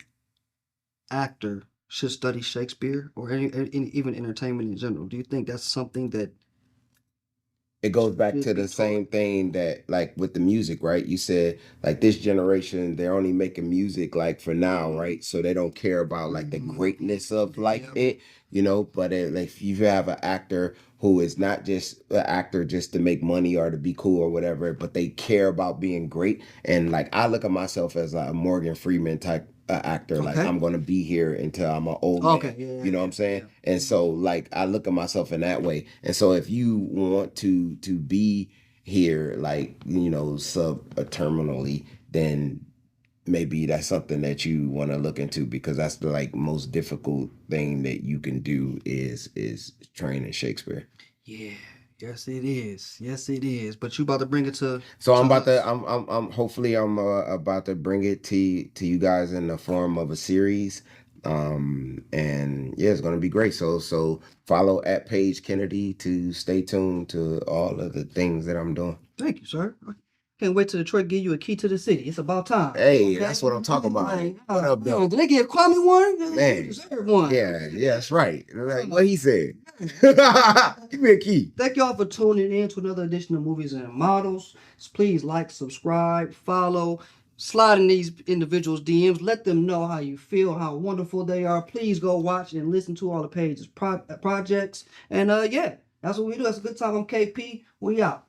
actor should study Shakespeare or even entertainment in general? Do you think that's something that it goes back to the same thing that, like, with the music, right? You said, like, this generation, they're only making music like for now, right? So they don't care about like the greatness of like it, but like, if you have an actor who is not just an actor just to make money or to be cool or whatever, but they care about being great. And like, I look at myself as a Morgan Freeman type actor. Like, I'm gonna be here until I'm an old man. You know what I'm saying? And so, like, I look at myself in that way. And so, if you want to be here, like, sub-terminally, then maybe that's something that you want to look into, because that's the like most difficult thing that you can do is train in Shakespeare. Yeah. Yes, it is. Yes, it is. But you about to bring it to. So I'm about to. I'm hopefully I'm about to bring it to you guys in the form of a series. And yeah, it's gonna be great. So follow at Page Kennedy to stay tuned to all of the things that I'm doing. Thank you, sir. Can't wait till Detroit give you a key to the city. It's about time. Hey, that's what I'm talking about. What up, though? Did they give Kwame one? Man, You deserve one. Yeah, that's right. Like what he said. Give me a key. Thank y'all for tuning in to another edition of Movies and Models. Please like, subscribe, follow, slide in these individuals' DMs. Let them know how you feel, how wonderful they are. Please go watch and listen to all the pages projects. And yeah, that's what we do. That's a good time. I'm KP. We out.